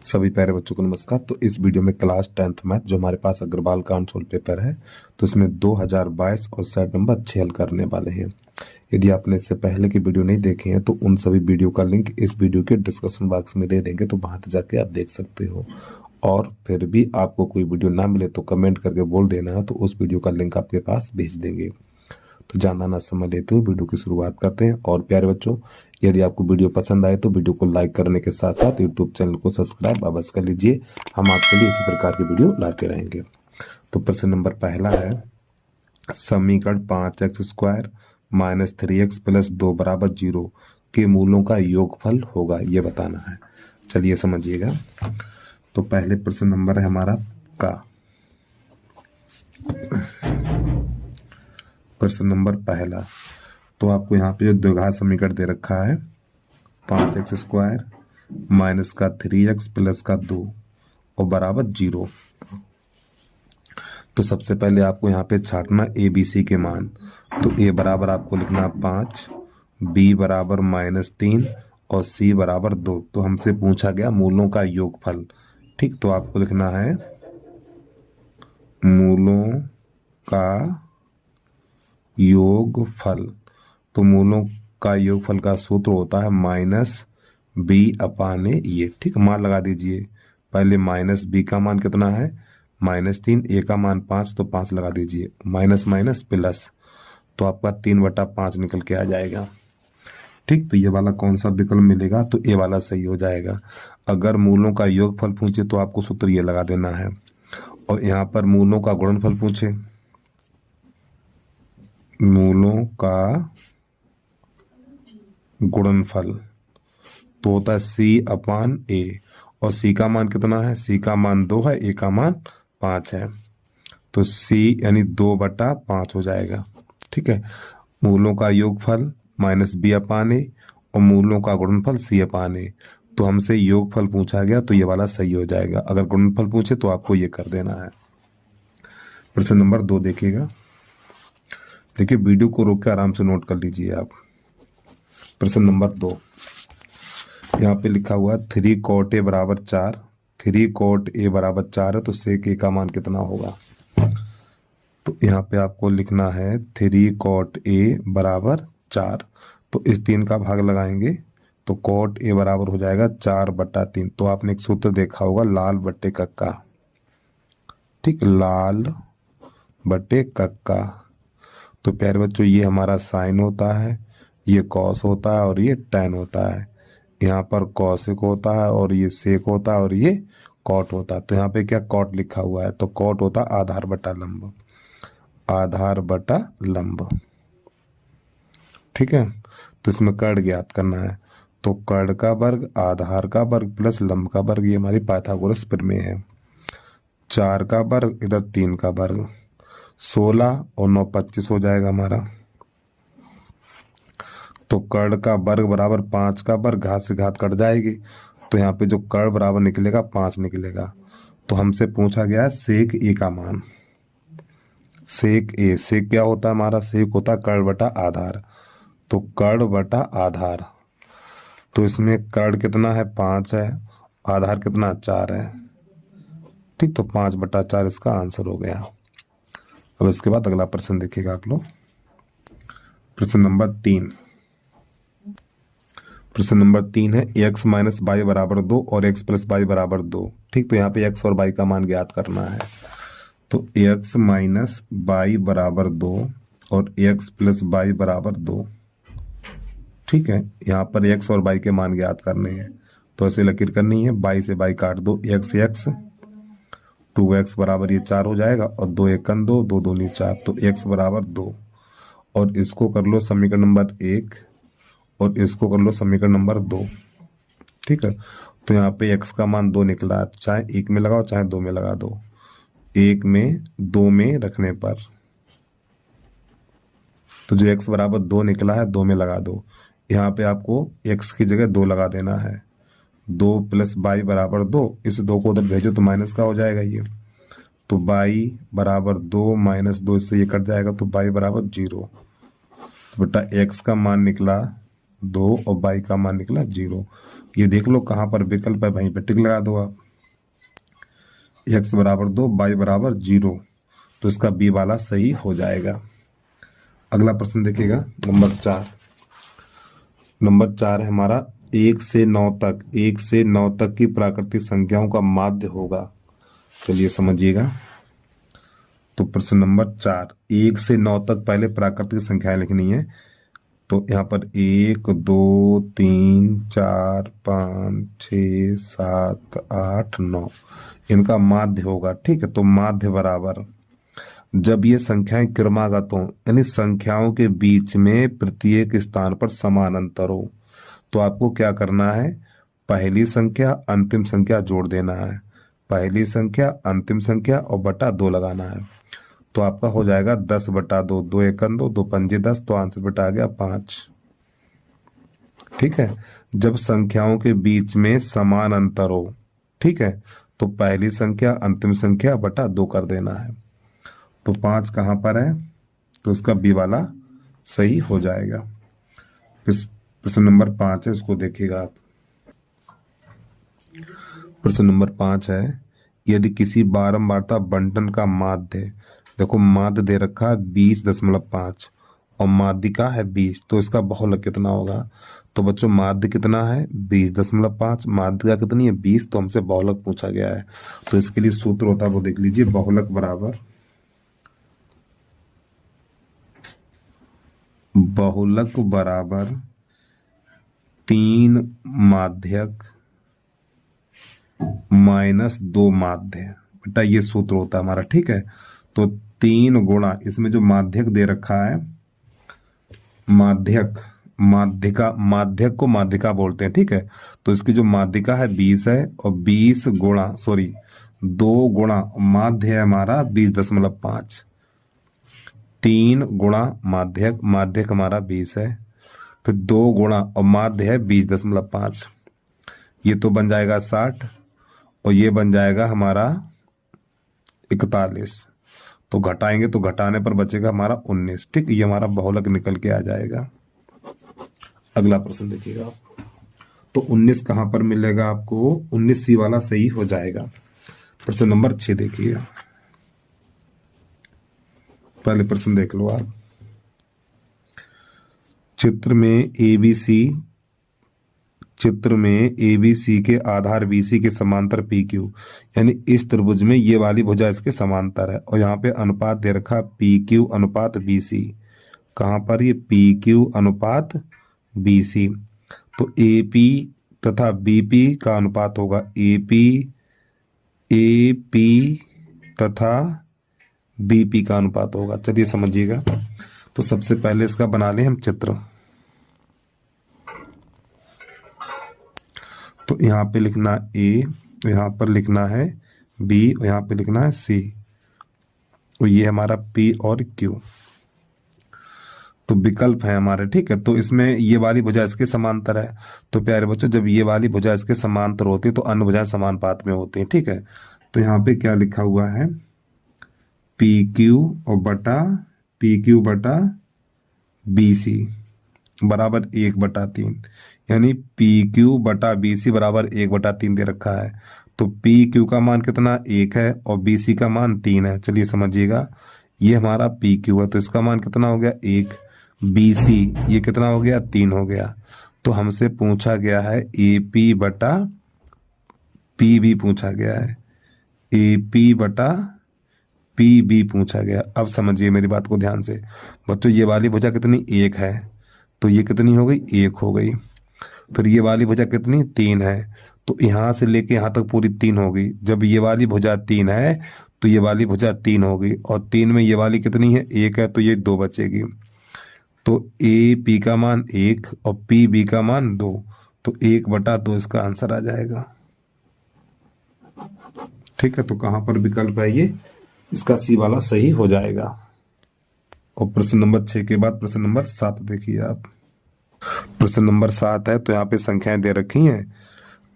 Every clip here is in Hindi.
सभी प्यारे बच्चों को नमस्कार। तो इस वीडियो में क्लास 10th मैथ जो हमारे पास अग्रवाल का आंसर पेपर है, तो इसमें 2022 और सेट नंबर 6 हल करने वाले हैं। यदि आपने इससे पहले की वीडियो नहीं देखे हैं तो उन सभी वीडियो का लिंक इस वीडियो के डिस्क्रिप्शन बॉक्स में दे देंगे, तो वहां जाके आप देख सकते हो। और फिर भी आपको कोई वीडियो ना मिले तो कमेंट करके बोल देना है, तो उस वीडियो का लिंक आपके पास भेज देंगे। तो ज़्यादा ना समय लेते हुए वीडियो की शुरुआत करते हैं। और प्यारे बच्चों, यदि आपको वीडियो पसंद आए तो वीडियो को लाइक करने के साथ साथ यूट्यूब चैनल को सब्सक्राइब अवश्य कर लीजिए। हम आपके लिए इसी प्रकार की वीडियो लाते रहेंगे। तो प्रश्न नंबर पहला है, समीकरण 5x² माइनस 3x प्लस 2 बराबर 0 के मूलों का योगफल होगा, ये बताना है। चलिए समझिएगा। तो पहले प्रश्न नंबर है हमारा का। प्रश्न नंबर पहला, तो आपको यहाँ पे जो द्विघात समीकरण दे रखा है 5x² माइनस का 3x प्लस का 2 और बराबर 0। तो सबसे पहले आपको यहाँ पे छांटना ए बी सी के मान। तो ए बराबर आपको लिखना 5, बी बराबर -3 और सी बराबर 2। तो हमसे पूछा गया मूलों का योगफल। ठीक, तो आपको लिखना है मूलों का योगफल। तो मूलों का योगफल का सूत्र होता है -b/a। ये ठीक, मान लगा दीजिए। पहले -b का मान कितना है -3, a का मान 5, तो 5 लगा दीजिए। माइनस माइनस प्लस, तो आपका 3/5 निकल के आ जाएगा। ठीक, तो ये वाला कौन सा विकल्प मिलेगा, तो ए वाला सही हो जाएगा। अगर मूलों का योगफल पूछे तो आपको सूत्र ये लगा देना है। और यहाँ पर मूलों का गुणनफल पूछे, मूलों का गुणनफल तो होता है c/a। और c का मान कितना है, c का मान 2 है, a का मान 5 है। तो c यानी 2/5 हो जाएगा। ठीक है, मूलों का योगफल -b/a और मूलों का गुणनफल c/a। तो हमसे योगफल पूछा गया तो ये वाला सही हो जाएगा। अगर गुणनफल पूछे तो आपको ये कर देना है। प्रश्न नंबर 2 देखिएगा। देखिए, वीडियो को रोक के आराम से नोट कर लीजिए आप। प्रश्न नंबर 2, यहाँ पे लिखा हुआ 3 cot a बराबर 4। 3 cot a बराबर 4 है, तो sec a का मान कितना होगा। तो यहाँ पे आपको लिखना है 3 cot a बराबर 4। तो इस 3 का भाग लगाएंगे तो cot a बराबर हो जाएगा 4/3। तो आपने एक सूत्र देखा होगा, लाल बट्टे कक्का। ठीक, लाल बट्टे कक्का। तो प्यारे बच्चों, ये हमारा साइन होता है, ये कॉस होता है और ये टैन होता है। यहाँ पर कॉसिक होता है और ये सेक होता है और ये कॉट होता है। तो यहाँ पे क्या कॉट लिखा हुआ है, तो कॉट होता है आधार बटा लंब। आधार बटा लंब। ठीक है, तो इसमें कर्ण ज्ञात करना है। तो कर्ण का वर्ग, आधार का वर्ग प्लस लंब का वर्ग, ये हमारी पाइथागोरस प्रमेय है। 4 का वर्ग, इधर 3 का वर्ग, 16 और 9 25 हो जाएगा हमारा। तो कर्ण का वर्ग बराबर 5 का वर्ग, घात से घात कट जाएगी। तो यहाँ पे जो कर्ण बराबर निकलेगा 5 निकलेगा। तो हमसे पूछा गया है सेक ए का मान। सेक ए, सेक क्या होता है हमारा, सेक होता है कर्ण बटा आधार। तो कर्ण बटा आधार, तो इसमें कर्ण कितना है 5 है, आधार कितना 4 है। ठीक, तो 5/4 इसका आंसर हो गया। अब इसके बाद अगला प्रश्न देखिएगा आप लोग। प्रश्न नंबर 3। प्रश्न नंबर 3 है x माइनस वाई बराबर 2 और x प्लस वाई बराबर 2। ठीक, तो यहाँ पे x और y का मान ज्ञात करना है। तो x माइनस वाई बराबर 2 और x प्लस वाई बराबर 2। ठीक है, यहाँ पर x और y के मान ज्ञात करने हैं। तो ऐसे लकीर करनी है, y से y काट दो, x 2x बराबर ये 4 हो जाएगा और 2 1 2, 2 2 4। तो x बराबर 2 और इसको कर लो समीकरण नंबर 1 और इसको कर लो समीकरण नंबर 2। ठीक है, तो यहाँ पे x का मान 2 निकला, चाहे 1 में लगाओ चाहे 2 में लगा दो। 1 में 2 में रखने पर तो जो x बराबर 2 निकला है 2 में लगा दो। यहाँ पे आपको x की जगह 2 लगा देना है। 2 प्लस y बराबर 2, इस 2 को उधर भेजो तो माइनस का हो जाएगा ये। तो y बराबर 2 -2, इससे ये कट जाएगा तो y बराबर 0। तो बेटा x का मान निकला 2 और y का मान निकला 0। ये देख लो कहाँ पर विकल्प है, वहीं पे टिक लगा दो आप। x बराबर 2, y बराबर 0, तो इसका बी वाला सही हो जाएगा। अगला प्रश्न देखिएगा नंबर 4। नंबर 4 है हमारा 1 से 9 तक, 1 से 9 तक की प्राकृतिक संख्याओं का माध्य होगा। चलिए समझिएगा। तो प्रश्न नंबर 4, 1 से 9 तक पहले प्राकृतिक संख्याएं लिखनी है। तो यहाँ पर 1 2 3 4 5 6 7 8 9 इनका माध्य होगा। ठीक है, तो माध्य बराबर, जब ये संख्याएं क्रमागत हो यानी संख्याओं के बीच में प्रत्येक स्थान पर समान अंतर हो, तो आपको क्या करना है, पहली संख्या अंतिम संख्या जोड़ देना है। पहली संख्या अंतिम संख्या और बटा 2 लगाना है, तो आपका हो जाएगा 10/2, 2 एकम 2, 2 पंजे 10, तो आंसर बेटा आ गया 5। ठीक है, जब संख्याओं के बीच में समान अंतर हो, ठीक है, तो पहली संख्या अंतिम संख्या बटा 2 कर देना है। तो 5 कहाँ पर है, तो इसका बी वाला सही हो जाएगा। प्रश्न नंबर 5 है, उसको देखिएगा आप। प्रश्न नंबर 5 है, यदि किसी बारंबारता बंटन का माध्य, देखो माध्य दे रखा है 20.5 और माध्यिका है 20, तो इसका बहुलक कितना होगा। तो बच्चों माध्य कितना है 20.5, माध्यिका कितनी है 20, तो हमसे बहुलक पूछा गया है। तो इसके लिए सूत्र होता है वो देख लीजिए, बहुलक बराबर, बहुलक बराबर 3 माध्यक माइनस 2 माध्य, बेटा ये सूत्र होता है हमारा। ठीक है, तो 3 गुणा, इसमें जो माध्यक दे रखा है, माध्यक, माध्यिका, माध्यक को माध्यिका बोलते हैं। ठीक है, तो इसकी जो माध्यिका है 20 है और 20 गुणा 2 गुणा माध्य है हमारा 20.5, 3 गुणा माध्यक, माध्यक हमारा 20 है, फिर 2 गुणा और माध्य है 20.5, ये तो बन जाएगा 60 और ये बन जाएगा हमारा 41, तो घटाएंगे तो घटाने पर बचेगा हमारा 19। ठीक, ये हमारा बहुलक निकल के आ जाएगा। अगला प्रश्न देखिएगा आप। तो 19 कहां पर मिलेगा आपको, 19 सी वाला सही हो जाएगा। प्रश्न नंबर 6 देखिए, पहले प्रश्न देख लो आप। चित्र में एबीसी के आधार बीसी के समांतर पी क्यू, यानी इस त्रिभुज में ये वाली भुजा इसके समांतर है, और यहाँ पे अनुपात दे रखा पी क्यू अनुपात बीसी। कहाँ पर, ये पी क्यू अनुपात बीसी। तो एपी तथा बीपी का अनुपात होगा एपी तथा बीपी का अनुपात होगा। चलिए समझिएगा। तो सबसे पहले इसका बना लें हम चित्र। तो यहाँ पे लिखना ए, यहाँ पर लिखना है बी और यहाँ पे लिखना है सी, तो ये हमारा पी और क्यू। तो विकल्प है हमारे। ठीक है, तो इसमें ये वाली भुजा इसके समांतर है। तो प्यारे बच्चों, जब ये वाली भुजा इसके समांतर होती है तो अन्य भुजाएं समानुपात में होती हैं। ठीक है, तो यहाँ पे क्या लिखा हुआ है, पी क्यू और बटा पी क्यू बटा बी सी बराबर 1/3, यानी पी क्यू बटा बी सी बराबर 1/3 दे रखा है। तो पी क्यू का मान कितना 1 है और बी सी का मान 3 है। चलिए समझिएगा, ये हमारा पी क्यू है तो इसका मान कितना हो गया 1, बी सी ये कितना हो गया 3 हो गया। तो हमसे पूछा गया है ए पी बटा पी बी पूछा गया है, ए पी बटा पी बी पूछा गया। अब समझिए मेरी बात को ध्यान से बच्चों, ये वाली भुजा कितनी 1 है तो ये कितनी हो गई 1 हो गई। फिर ये वाली भुजा कितनी 3 है, तो यहाँ से लेके यहाँ तक पूरी 3 हो गई। जब ये वाली भुजा 3 है तो ये वाली भुजा 3 हो गई, और 3 में ये वाली कितनी है 1 है, तो ये 2 बचेगी। तो ए पी का मान 1 और पी बी का मान 2, तो 1/2 इसका आंसर आ जाएगा। ठीक है, तो कहाँ पर विकल्प है ये, इसका सी वाला सही हो जाएगा। और प्रश्न नंबर 6 के बाद प्रश्न नंबर 7 देखिए आप। प्रश्न नंबर 7 है, तो यहाँ पे संख्याएं दे रखी हैं,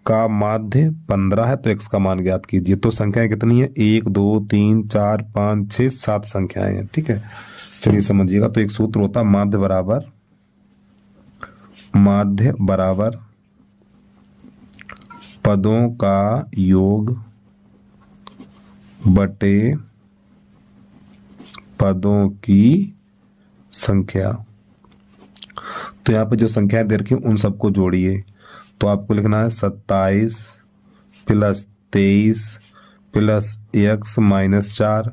का माध्य 15 है तो x का मान ज्ञात कीजिए। तो संख्याएं कितनी है 1 2 3 4 5 6 7 संख्याएं हैं। ठीक है, चलिए समझिएगा। तो एक सूत्र होता है माध्य बराबर माध्य बराबर पदों का योग बटे पदों की संख्या। तो यहाँ पे जो संख्याएं दे रखी हैं उन सबको जोड़िए। तो आपको लिखना है 27 प्लस 23 प्लस x माइनस 4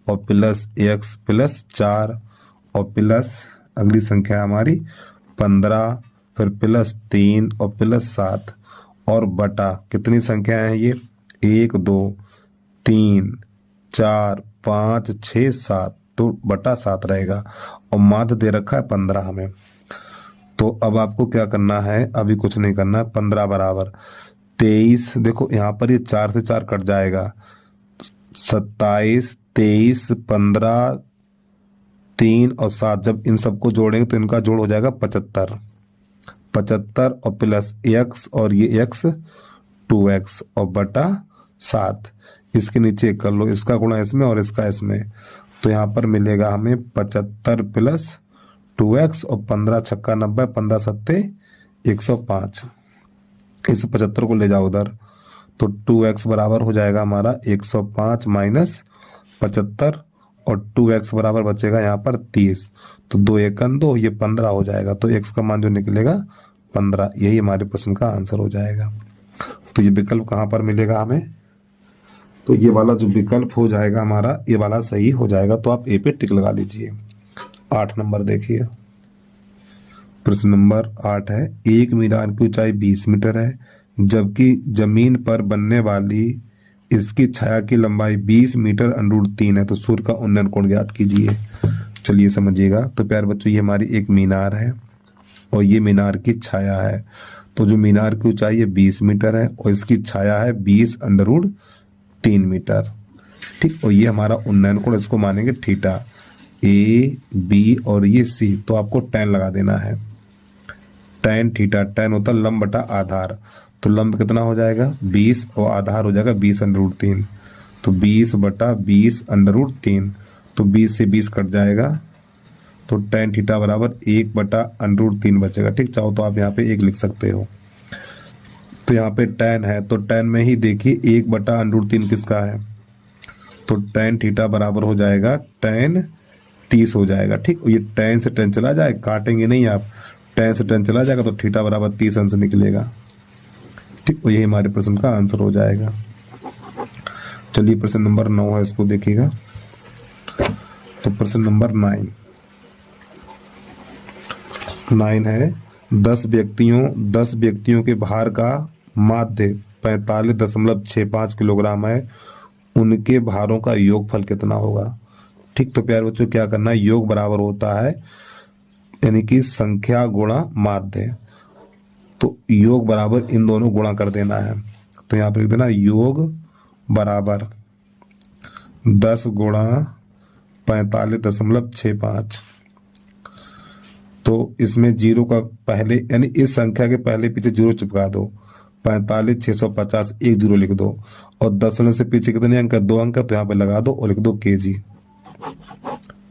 और प्लस x प्लस 4 और प्लस अगली संख्या हमारी 15, फिर प्लस 3 और प्लस 7 और बटा कितनी संख्या है ये 1 2 3 4 5 6 7, तो बटा 7 रहेगा और माध्य दे रखा है 15 हमें। तो अब आपको क्या करना है, अभी कुछ नहीं करना है। 15 बराबर 23, देखो यहाँ पर ये 4 से 4 कट जाएगा, 27 23 15 3 और 7, जब इन सबको जोड़ेंगे तो इनका जोड़ हो जाएगा 75 और प्लस x और ये x 2x और बटा 7। इसके नीचे कर लो, इसका गुणा इसमें और इसका इसमें, तो यहाँ पर मिलेगा हमें 75 प्लस 2x और 15 छक्का 90, 15 सत्ते 105। इस 75 को ले जाओ उधर, तो 2x बराबर हो जाएगा हमारा 105 माइनस 75 और 2x बराबर बचेगा यहाँ पर 30। तो 2 एकन 2, ये 15 हो जाएगा। तो x का मान जो निकलेगा 15, यही हमारे प्रश्न का आंसर हो जाएगा। तो ये विकल्प कहाँ पर मिलेगा हमें, तो ये वाला जो विकल्प हो जाएगा हमारा, ये वाला सही हो जाएगा। तो आप ए पे टिक लगा लीजिए। 8 नंबर देखिए, प्रश्न नंबर 8 है, एक मीनार की ऊंचाई 20 मीटर है जबकि जमीन पर बनने वाली इसकी छाया की लंबाई 20 मीटर √3 है, तो सूर्य का उन्नयन कोण ज्ञात कीजिए। चलिए समझिएगा। तो प्यारे बच्चों, ये हमारी एक मीनार है और ये मीनार की छाया है। तो जो मीनार की ऊंचाई है 20 मीटर है और इसकी छाया है 20 √3 मीटर, ठीक। और ये हमारा उन्नयन कोण, इसको मानेंगे थीटा, ए बी और ये सी। तो आपको tan लगा देना है, tan थीटा, tan होता है लंब बटा आधार। तो लंब कितना हो जाएगा 20 और आधार हो जाएगा 20 √3, तो 20 बटा 20 √3, तो 20 से 20 कट जाएगा, तो tan थीटा बराबर 1 बटा √3 बचेगा, ठीक। चाहो तो आप यहाँ पे 1 लिख सकते हो। तो यहाँ पे tan है, तो tan में ही देखिए 1 बटा √3 किसका है, तो tan थीटा बराबर हो जाएगा tan 30 हो जाएगा, ठीक। ये tan से tan चला जाए, काटेंगे नहीं आप, tan से tan चला जाएगा तो थीटा बराबर 30 अंश निकलेगा, ठीक। और यही हमारे प्रश्न का आंसर हो जाएगा। चलिए प्रश्न नंबर 9 है, इसको देखिएगा। तो प्रश्न नंबर 9 है, 10 व्यक्तियों के भार का माध्य 45.65 किलोग्राम है, उनके भारों का योगफल कितना होगा, ठीक। तो प्यारे बच्चों, क्या करना है, योग बराबर होता है यानी कि संख्या गुणा माध्य, तो योग बराबर इन दोनों गुणा कर देना है। तो यहाँ पर लिख देना योग बराबर 10 गुणा 45.65। तो इसमें जीरो का पहले यानी इस संख्या के पहले पीछे जीरो चिपका दो, 45 650 एक जीरो लिख दो, और 10 से पीछे कितने अंक है 2 अंक, तो यहाँ पे लगा दो और लिख दो केजी।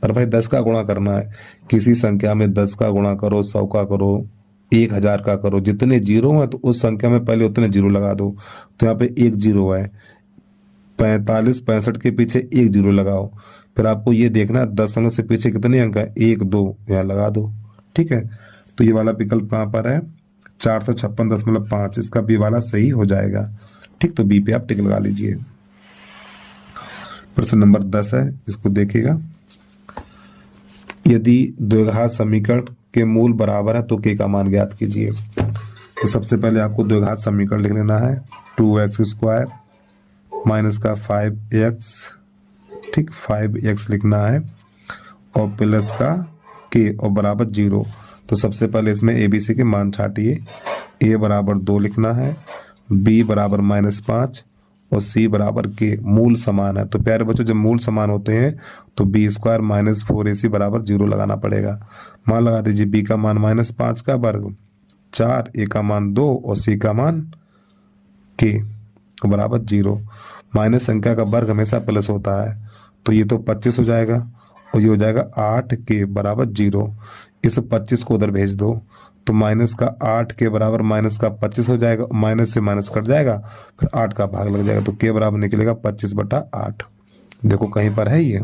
और भाई 10 का गुणा करना है, किसी संख्या में 10 का गुणा करो, 100 का करो, 1000 का करो, जितने जीरो हैं तो उस संख्या में पहले उतने जीरो लगा दो। तो यहाँ पे 1 जीरो है, 45 65 के पीछे 1 जीरो लगाओ, फिर आपको ये देखना है 10 अंक से पीछे कितने अंक है 1 2, यहाँ लगा दो, ठीक है। तो ये वाला विकल्प कहाँ पर है 456.5, इसका बी वाला सही हो जाएगा, ठीक। तो बी पे आप टिक लगा लीजिए। प्रश्न नंबर 10 है, इसको देखिएगा। यदि द्विघात समीकरण के मूल बराबर है तो के का मान ज्ञात कीजिए। तो सबसे पहले आपको द्विघात समीकरण लिख लेना है, 2x² माइनस का 5x, ठीक, 5x लिखना है और प्लस का के और बराबर 0। तो सबसे पहले इसमें ABC के मान छाटिए, a बराबर 2 लिखना है, b बराबर -5 और c बराबर के, मूल समान है। तो प्यारे बच्चों, जब मूल समान होते हैं तो b² - 4ac बराबर 0 लगाना पड़ेगा। मान लगा दीजिए, b का मान -5 का वर्ग 4, a का मान 2 और c का मान के बराबर 0। माइनस संख्या का वर्ग हमेशा प्लस होता है, तो ये तो 25 हो जाएगा और ये हो जाएगा 8 के बराबर 0। इस 25 को उधर भेज दो, तो माइनस का 8 के बराबर माइनस का 25 हो जाएगा, माइनस से माइनस कट जाएगा, फिर 8 का भाग लग जाएगा, तो के बराबर निकलेगा 25/8। देखो कहीं पर है ये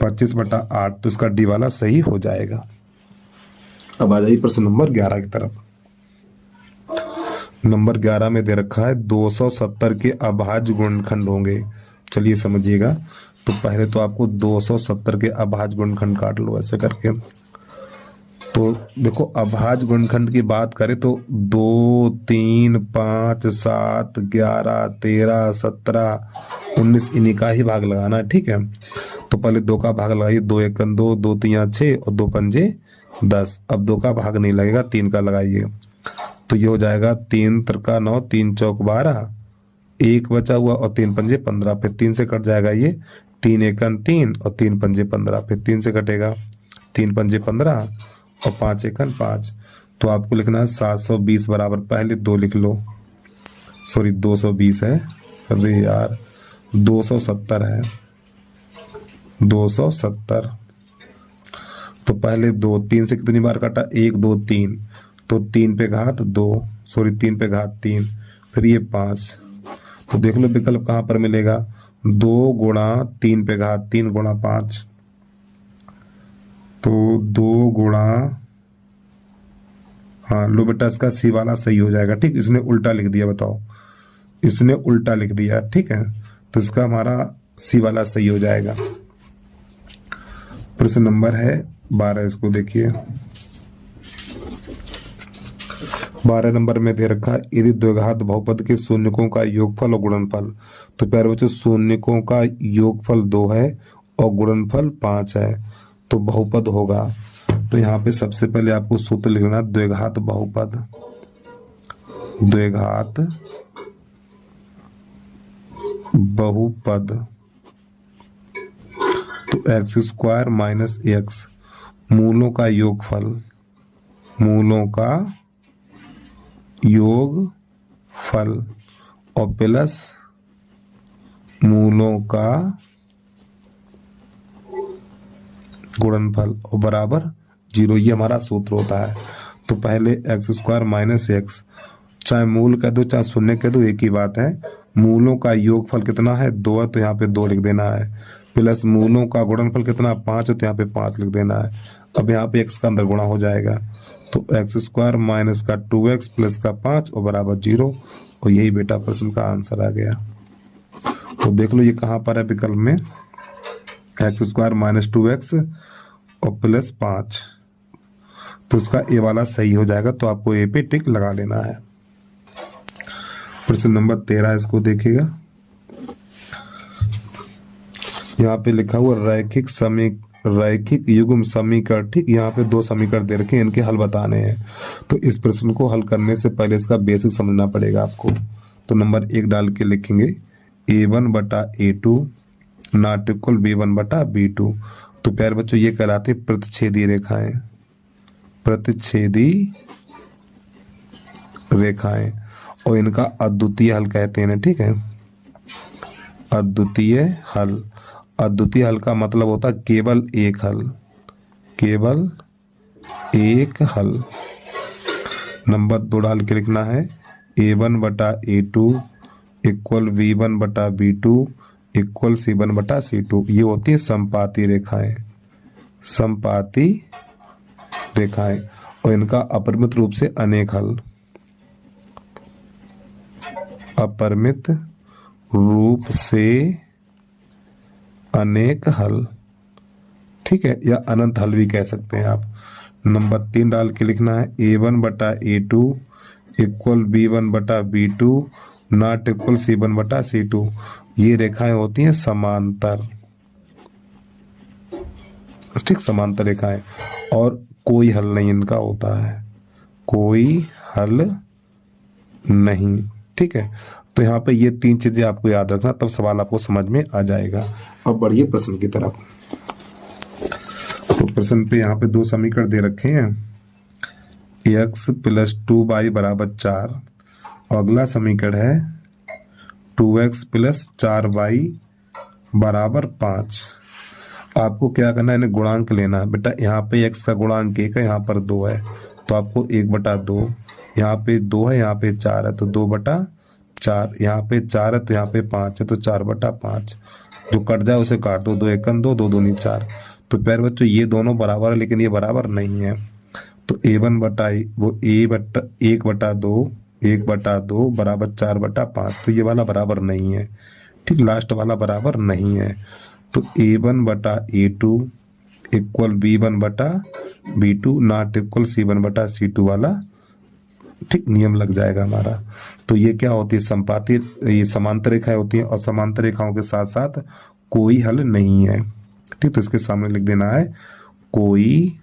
25/8, तो इसका डी वाला सही हो जाएगा। अब आ जाइए प्रश्न नंबर 11 की तरफ। नंबर 11 में दे रखा है 270 के अभाज्य गुणनखंड होंगे। चलिए समझिएगा। तो पहले तो आपको 270 के अभाज्य गुणनखंड काट लो ऐसे करके। तो देखो अभाज्य गुणनखंड की बात करें तो 2, 3, 5, 7, 11, 13, 17, 19 इन्हीं का ही भाग लगाना है, ठीक है। तो पहले 2 का भाग लगाइए, 2 एकम 2, 2 तियां 6 और 2 पंजे 10। अब 2 का भाग नहीं लगेगा, 3 का लगाइए, तो ये हो जाएगा 3 त्रिका 9, 3 चौक 12, 1 बचा हुआ और 3 पंजे 15, फिर 3 से कट जाएगा ये, 3 एकम 3 और 3 पंजे 15, फिर 3 से कटेगा, 3 पंजे 15 और 5 एकम 5। तो आपको लिखना है 720 बराबर, पहले 2 लिख लो, सॉरी 220 है, अरे यार 270 है, 270। तो पहले 2, 3 से कितनी बार काटा, 1 2 3, तो 3 पे घात 2, सॉरी 3 पे घात 3, फिर ये 5। तो देख लो विकल्प कहाँ पर मिलेगा, 2 गुणा 3 पे घात 3 गुणा 5, तो 2 गुणा, हाँ लो बेटा इसका सी वाला सही हो जाएगा, ठीक। इसने उल्टा लिख दिया, बताओ इसने उल्टा लिख दिया, ठीक है, तो इसका हमारा सी वाला सही हो जाएगा। प्रश्न नंबर है 12, इसको देखिए। 12 नंबर में दे रखा यदि द्विघात बहुपद के शून्यकों का योगफल और गुणनफल, तो प्यारे बच्चों शून्यकों का योगफल 2 है और गुणनफल 5 है, तो बहुपद होगा। तो यहाँ पे सबसे पहले आपको सूत्र लिखना, द्विघात बहुपद, द्विघात बहुपद, तो x² माइनस x, मूलों का योगफल, मूलों का योगफल और प्लस मूलों का गुणनफल और बराबर 0, ये हमारा सूत्र होता है। तो पहले x² माइनस x, चाहे मूल कह दो चाहे शून्य कह दो एक ही बात है। मूलों का योगफल कितना है, 2 है, तो यहाँ पे 2 लिख देना है, प्लस मूलों का गुणनफल कितना 5 है, तो यहाँ पे 5 लिख देना है। अब यहाँ पे x का अंदर गुणा हो जाएगा, तो x² माइनस का 2x प्लस का 5 और बराबर 0, और यही बेटा प्रश्न का आंसर आ गया। तो देख लो ये कहाँ पर है विकल्प में, x² माइनस 2x और प्लस 5, तो इसका ए वाला सही हो जाएगा, तो आपको ए पे टिक लगा लेना है। प्रश्न नंबर 13, इसको देखिएगा। यहाँ पे लिखा हुआ रैखिक युग्म समीकरण, ठीक। यहाँ पे 2 समीकरण दे रखे हैं, इनके हल बताने हैं। तो इस प्रश्न को हल करने से पहले इसका बेसिक समझना पड़ेगा आपको। तो नंबर 1 डाल के लिखेंगे a1/a2 नॉट इक्वल b1/b2। तो प्यारे बच्चों ये कहलाते प्रतिच्छेदी रेखाएं, प्रतिच्छेदी रेखाएं, और इनका अद्वितीय हल कहते हैं, ठीक है। अद्वितीय हल, अद्वितीय हल का मतलब होता है केवल एक हल, केवल एक हल। नंबर 2 डाल के लिखना है a1/a2 equal b1/b2 equal c1/c2। ये होती है समपाती रेखाएं, समपाती रेखाएं, और इनका अपरिमित रूप से अनेक हल, अपरिमित रूप से अनेक हल, ठीक है, या अनंत हल भी कह सकते हैं आप। नंबर 3 डाल के लिखना है a1/a2 equal b1/b2 not equal c1/c2। ये रेखाएं होती हैं समांतर, ठीक, समांतर रेखाएं, और कोई हल नहीं इनका होता है, कोई हल नहीं, ठीक है। तो यहाँ पे ये 3 चीजें आपको याद रखना, तब सवाल आपको समझ में आ जाएगा। अब बढ़िए प्रश्न की तरफ। तो प्रश्न पे यहाँ पे 2 समीकरण दे रखे हैं, x + 2y = 4, और अगला समीकरण है 2x + 4y = 5। आपको क्या करना है, इन्हें गुणांक लेना है बेटा। यहाँ पे x का गुणांक 1 है, यहाँ पर 2 है, तो आपको 1/2, यहाँ पे 2 है, यहाँ पे 4 है, तो 2/4, यहाँ पे 4 है, तो यहाँ पे 5 है, तो 4/5। जो कट जाए उसे काट दो, 2 एकम 2, 2 दूनी 4। तो प्यारे बच्चों ये दोनों बराबर है, लेकिन ये बराबर नहीं है। तो a1 बटा वो a बटा 1/2 बराबर 4/5, तो ये वाला बराबर नहीं है। ठीक, लास्ट वाला बराबर नहीं है। तो a1 बटा a2 इक्वल b1 बटा b2 नॉट इक्वल c1 बटा c2 वाला ठीक नियम लग जाएगा हमारा। तो ये क्या होती है, संपाती, ये समांतर रेखाएं होती हैं, और समांतर रेखाओं के साथ साथ कोई हल नहीं है। ठीक, तो इसके सामने लिख देना है कोई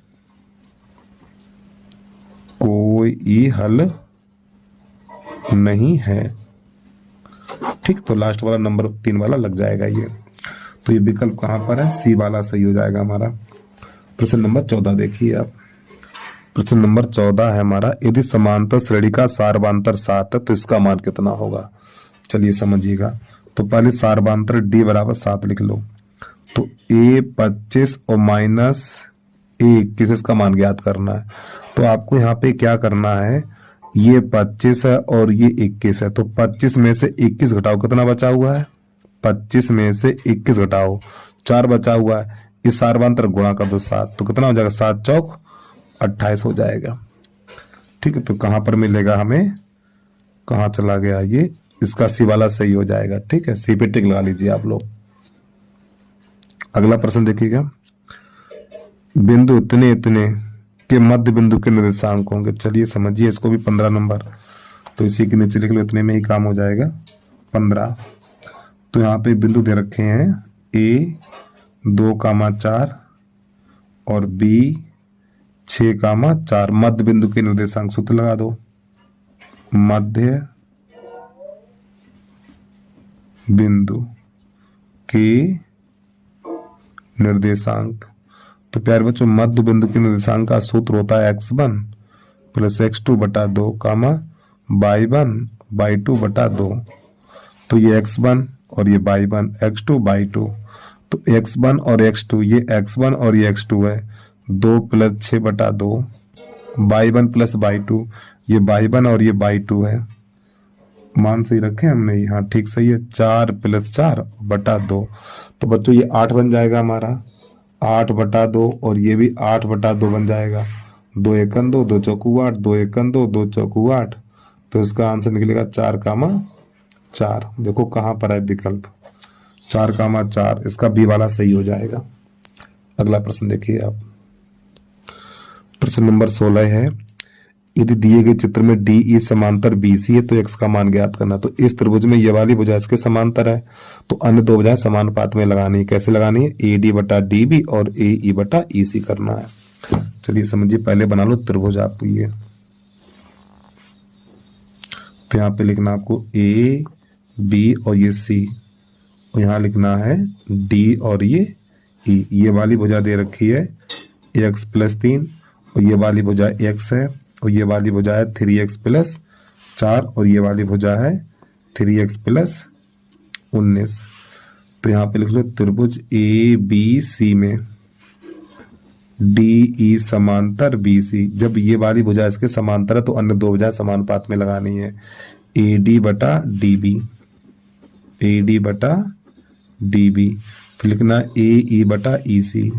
हल नहीं है। ठीक, तो लास्ट वाला नंबर 3 वाला लग जाएगा ये। तो ये विकल्प कहां पर है, सी वाला सही हो जाएगा हमारा। प्रश्न नंबर 14 देखिए आप। प्रश्न नंबर 14 है हमारा, यदि समांतर श्रेणी का सारवांतर 7 है तो इसका मान कितना होगा। चलिए समझिएगा। तो पहले सारवांतर d बराबर 7 लिख लो। तो a 25 और माइनस a21 इसका मान ज्ञात करना है। तो आपको यहाँ पे क्या करना है, ये 25 है और ये 21 है, तो 25 में से 21 घटाओ, कितना बचा हुआ है, 25 में से 21 घटाओ 4 बचा हुआ है। इस सारवांतर गुणा कर दो 7, तो कितना हो जाएगा, 7 चौक 28 हो जाएगा। ठीक है, तो कहां पर मिलेगा हमें, कहां चला गया ये, इसका सी वाला सही हो जाएगा। ठीक है, सी पे टिक लगा लीजिए आप लोग। अगला प्रश्न देखिएगा, बिंदु इतने इतने के मध्य बिंदु के निर्देशांक होंगे। चलिए समझिए इसको भी 15 नंबर, तो इसी के नीचे लिख लो, इतने में ही काम हो जाएगा 15। तो यहाँ पे बिंदु दे रखे हैं a 2,4 और b 6,4। मध्य बिंदु के निर्देशांक सूत्र लगा दो, मध्य बिंदु के निर्देशांक। तो प्यारे बच्चों मध्य बिंदु के निर्देशांक का सूत्र होता है x1 प्लस x2 बटा 2 y1/2 तो ये x1 और ये y1 x2/2। तो x1 और x2, ये x1 और ये x2 है, 2 + 6/2 y1 + y2, ये y1 और ये y2 है। मान सही रखे हमने, यहाँ ठीक सही है, 4 + 4/2। तो बच्चों ये 8 बन जाएगा हमारा, 8/2, और ये भी 8/2 बन जाएगा। 2 एकम 2, 2 चौकू 8, 2 एकम 2, 2 चौकू 8। तो इसका आंसर निकलेगा 4,4। देखो कहां पर है विकल्प, 4,4, इसका बी वाला सही हो जाएगा। अगला प्रश्न देखिए आप। प्रश्न नंबर 16 है, यदि दिए गए चित्र में DE समांतर BC है तो x का मान ज्ञात करना। तो इस त्रिभुज में ये वाली भुजा इसके समांतर है, तो अन्य दो भुजाएं समानुपात में लगानी है। कैसे लगानी है, AD/DB और AE/EC करना है। चलिए समझिए, पहले बना लो त्रिभुज आप ये। तो यहाँ पे लिखना आपको A B और ये C, और यहाँ लिखना है D और ये E। ये वाली भुजा दे रखी है x + 3, और ये वाली भुजा x है, और ये वाली भुजा है 3x + 4, और ये वाली भुजा है 3x + 19। तो यहाँ पे लिख लो त्रिभुज ABC में DE समांतर BC। जब ये वाली भुजा इसके समांतर है तो अन्य दो भुजाएं समानुपात में लगानी है। AD/DB, AD/DB, फिर लिखना AE/EC,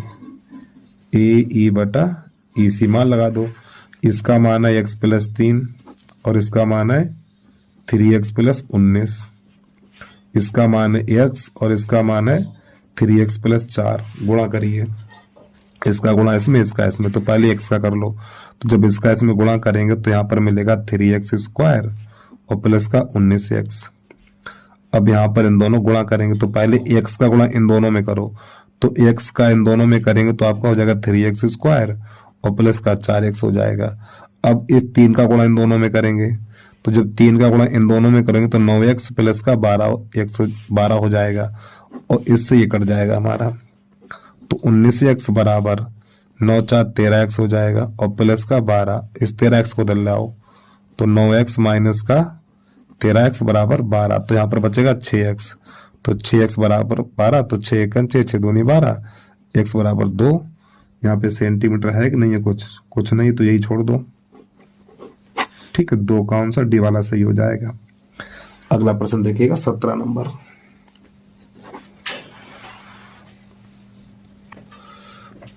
AE/EC। मान लगा दो, इसका मान है x + 3 और इसका मान है 3x + 19। इसका मान है x और इसका मान है 3x + 4। गुणा करिए, इसका गुणा इसमें, इसका इसमें। तो पहले x का कर लो, तो जब इसका इसमें गुणा करेंगे तो यहाँ पर मिलेगा 3x² और प्लस का 19x। अब यहाँ पर इन दोनों गुणा करेंगे, तो पहले x का गुणा इन दोनों में करो। तो x का इन दोनों में करेंगे तो आपका हो जाएगा 3x² और प्लस का 4x हो जाएगा। अब इस 3 का गुणा इन दोनों में करेंगे, तो जब 3 का गुणा इन दोनों में करेंगे तो 9x प्लस का 12 हो जाएगा, और इससे ये कट जाएगा हमारा। तो 19x बराबर 9 × 4 13x हो जाएगा, और प्लस का 12, इस 13x को दल लाओ, तो 9x माइनस का 13x बराबर 12। तो यहाँ पर बचेगा 6x, तो 6x बराबर 12, तो 6 × 1 = 6, 6 × 2 = 12, x बराबर 2। यहाँ पे सेंटीमीटर है कि नहीं है, कुछ नहीं, तो यही छोड़ दो। ठीक है, 2 का आंसर डी वाला सही हो जाएगा। अगला प्रश्न देखिएगा 17 नंबर।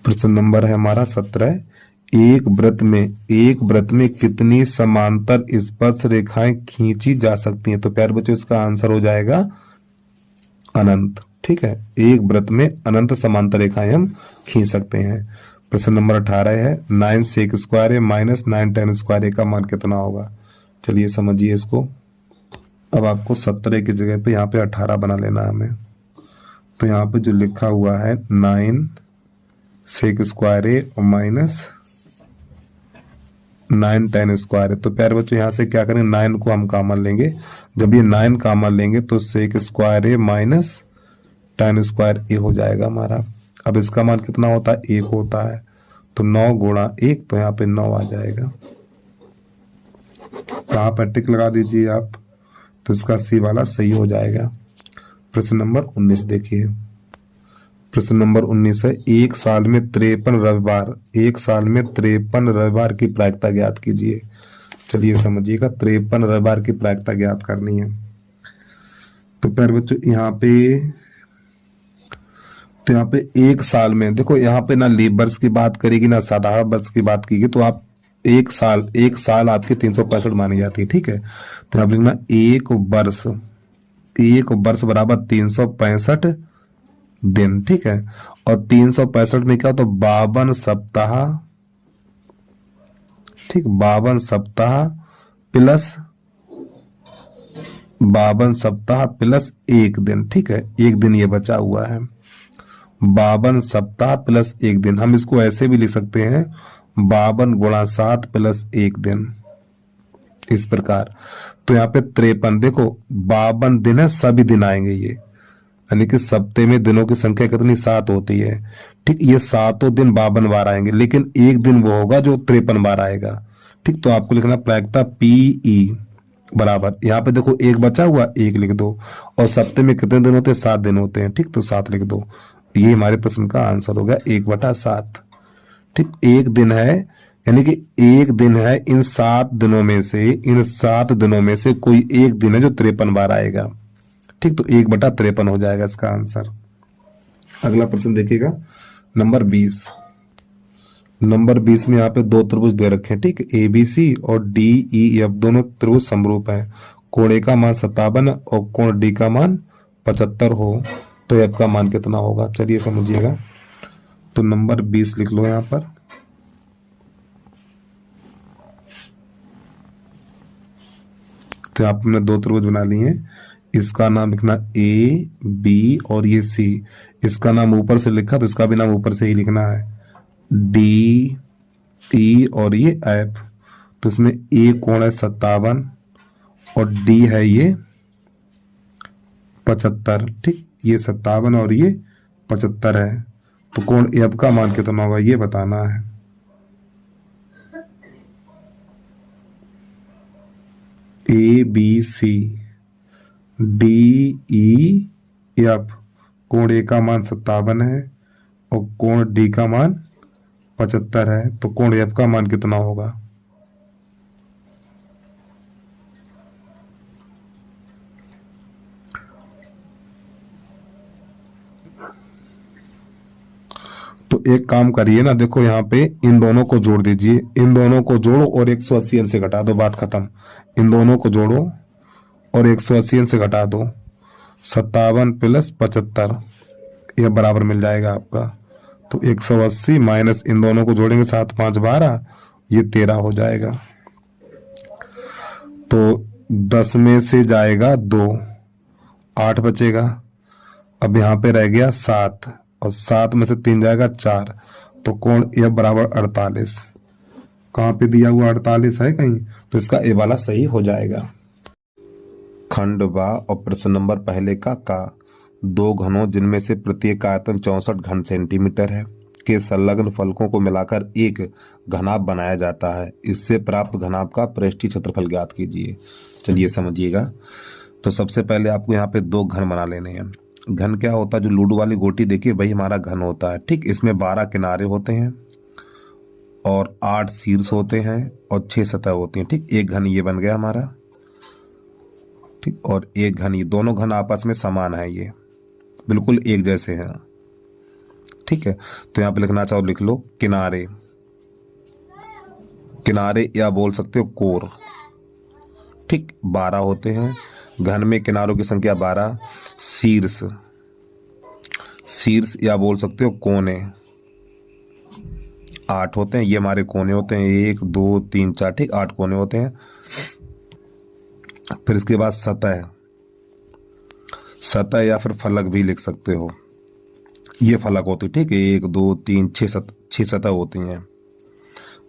प्रश्न नंबर है हमारा 17। एक वृत्त में कितनी समांतर स्पर्श रेखाएं खींची जा सकती हैं? तो प्यारे बच्चों इसका आंसर हो जाएगा अनंत। ठीक है, एक वृत्त में अनंत समांतर रेखाएं हम खींच सकते हैं। प्रश्न नंबर 18 है 9 सेक स्क्वायर ए माइनस 9 टेन स्क्वायर ए का मान कितना होगा? चलिए समझिए इसको। अब आपको 17 की जगह पे यहाँ पे 18 बना लेना है हमें। तो यहाँ पे जो लिखा हुआ है 9 सेक स्क्वायर ए और माइनस 9 टेन स्क्वायर है। तो प्यारे बच्चों यहाँ से क्या करें, 9 को हम कॉमन लेंगे। जब ये 9 कॉमन लेंगे तो सेक स्क्वायर ए माइनस टेन स्क्वायर ए हो जाएगा हमारा। अब इसका मान कितना होता है, 1 होता है। तो 9 गुणा 1, तो यहाँ पे 9 आ जाएगा। कहाँ पर टिक लगा दीजिए आप, तो इसका सी वाला सही हो जाएगा। प्रश्न नंबर 19 देखिए। प्रश्न नंबर 19 है एक साल में 53 रविवार की प्रायिकता ज्ञात कीजिए। चलिए समझिएगा, 53 रविवार की प्रायिकता ज्ञात करनी है। तो प्यारे बच्चों यहाँ पे एक साल में देखो, यहाँ पे ना लीप वर्ष की बात करेगी ना साधारण वर्ष की बात की, तो आप एक साल आपके 365 मानी जाती है। ठीक है, तो आप लिखना एक वर्ष बराबर 365 दिन। ठीक है, और 365 में क्या होता है, 52 सप्ताह। ठीक, 52 सप्ताह प्लस 1 दिन। ठीक है, 1 दिन ये बचा हुआ है। 52 सप्ताह प्लस 1 दिन, हम इसको ऐसे भी लिख सकते हैं 52 गुणा 7 प्लस 1 दिन, इस प्रकार। तो यहाँ पे 53, देखो 52 दिन है, सभी दिन आएंगे ये, यानी कि सप्ते में दिनों की संख्या कितनी, 7 होती है। ठीक, ये 7 दिन 52 बार आएंगे, लेकिन एक दिन वो होगा जो 53 बार आएगा। ठीक, तो आपको लिखना प्रायिकता PE बराबर, यहाँ पे देखो 1 बचा हुआ, 1 लिख दो, और सप्ते में कितने दिन होते हैं, 7 दिन होते हैं। ठीक, तो 7 लिख दो। ये हमारे प्रश्न का आंसर हो गया 1/7। ठीक, एक दिन है, यानी कि एक दिन है, इन 7 दिनों में से कोई एक दिन है जो 53 बार आएगा। ठीक, तो 1/53 हो जाएगा इसका आंसर। अगला प्रश्न देखिएगा नंबर 20। नंबर 20 में यहाँ पे 2 त्रिभुज दे रखे हैं। ठीक, ABC और DEF दोनों त्रिभुज समरूप है। कोण A का मान 57 और कोण D का मान 75 हो, तो F का मान कितना होगा? चलिए समझिएगा। तो नंबर 20 लिख लो यहाँ पर। तो आपने 2 त्रिभुज बना लिए हैं, इसका नाम लिखना AB और ये C। इसका नाम ऊपर से लिखा तो इसका भी नाम ऊपर से ही लिखना है, DE और ये F। तो इसमें A कोण है 57 और D है ये 75। ठीक, ये 57 और ये 75 है, तो कोण F का मान कितना होगा ये बताना है। ABC DEF, कोण A का मान 57 है और कोण D का मान 75 है, तो कोण F का मान कितना होगा? तो एक काम करिए ना, देखो यहाँ पे इन दोनों को जोड़ दीजिए, इन दोनों को जोड़ो और 180 से घटा दो, बात खत्म। इन दोनों को जोड़ो और 180 से घटा दो, 57 प्लस 75, यह बराबर मिल जाएगा आपका। तो 180 माइनस इन दोनों को जोड़ेंगे 7 5 12, ये 13 हो जाएगा। तो 10 में से जाएगा 2, 8 बचेगा। अब यहाँ पे रह गया 7 और 7 में से 3 जाएगा 4, तो कोण F बराबर 48। कहाँ पे दिया हुआ 48 है कहीं, तो इसका ए वाला सही हो जाएगा। खंड वा और प्रश्न नंबर पहले का 2 घनों जिनमें से प्रत्येक आयतन 64 घन सेंटीमीटर है के संलग्न फलकों को मिलाकर एक घनाभ बनाया जाता है। इससे प्राप्त घनाभ का पृष्ठीय क्षेत्रफल ज्ञात कीजिए। चलिए समझिएगा। तो सबसे पहले आपको यहाँ पे 2 घन बना लेने हैं। घन क्या होता है, जो लूडो वाली गोटी देखिए वही हमारा घन होता है। ठीक, इसमें 12 किनारे होते हैं और 8 शीर्ष होते हैं और 6 सतह होती हैं। ठीक, एक घन ये बन गया हमारा। ठीक, और एक घन, ये दोनों घन आपस में समान है, ये बिल्कुल एक जैसे हैं। ठीक है, तो यहाँ पे लिखना चाहो लिख लो किनारे, किनारे या बोल सकते हो कोर। ठीक, 12 होते हैं, घन में किनारों की संख्या 12। शीर्ष, शीर्ष या बोल सकते हो कोने, 8 होते हैं, ये हमारे कोने होते हैं, 1 2 3 4। ठीक, 8 कोने होते हैं। फिर इसके बाद सतह, सतह या फिर फलक भी लिख सकते हो, ये फलक होती है। ठीक है, 1 2 3 6 सतह होती हैं।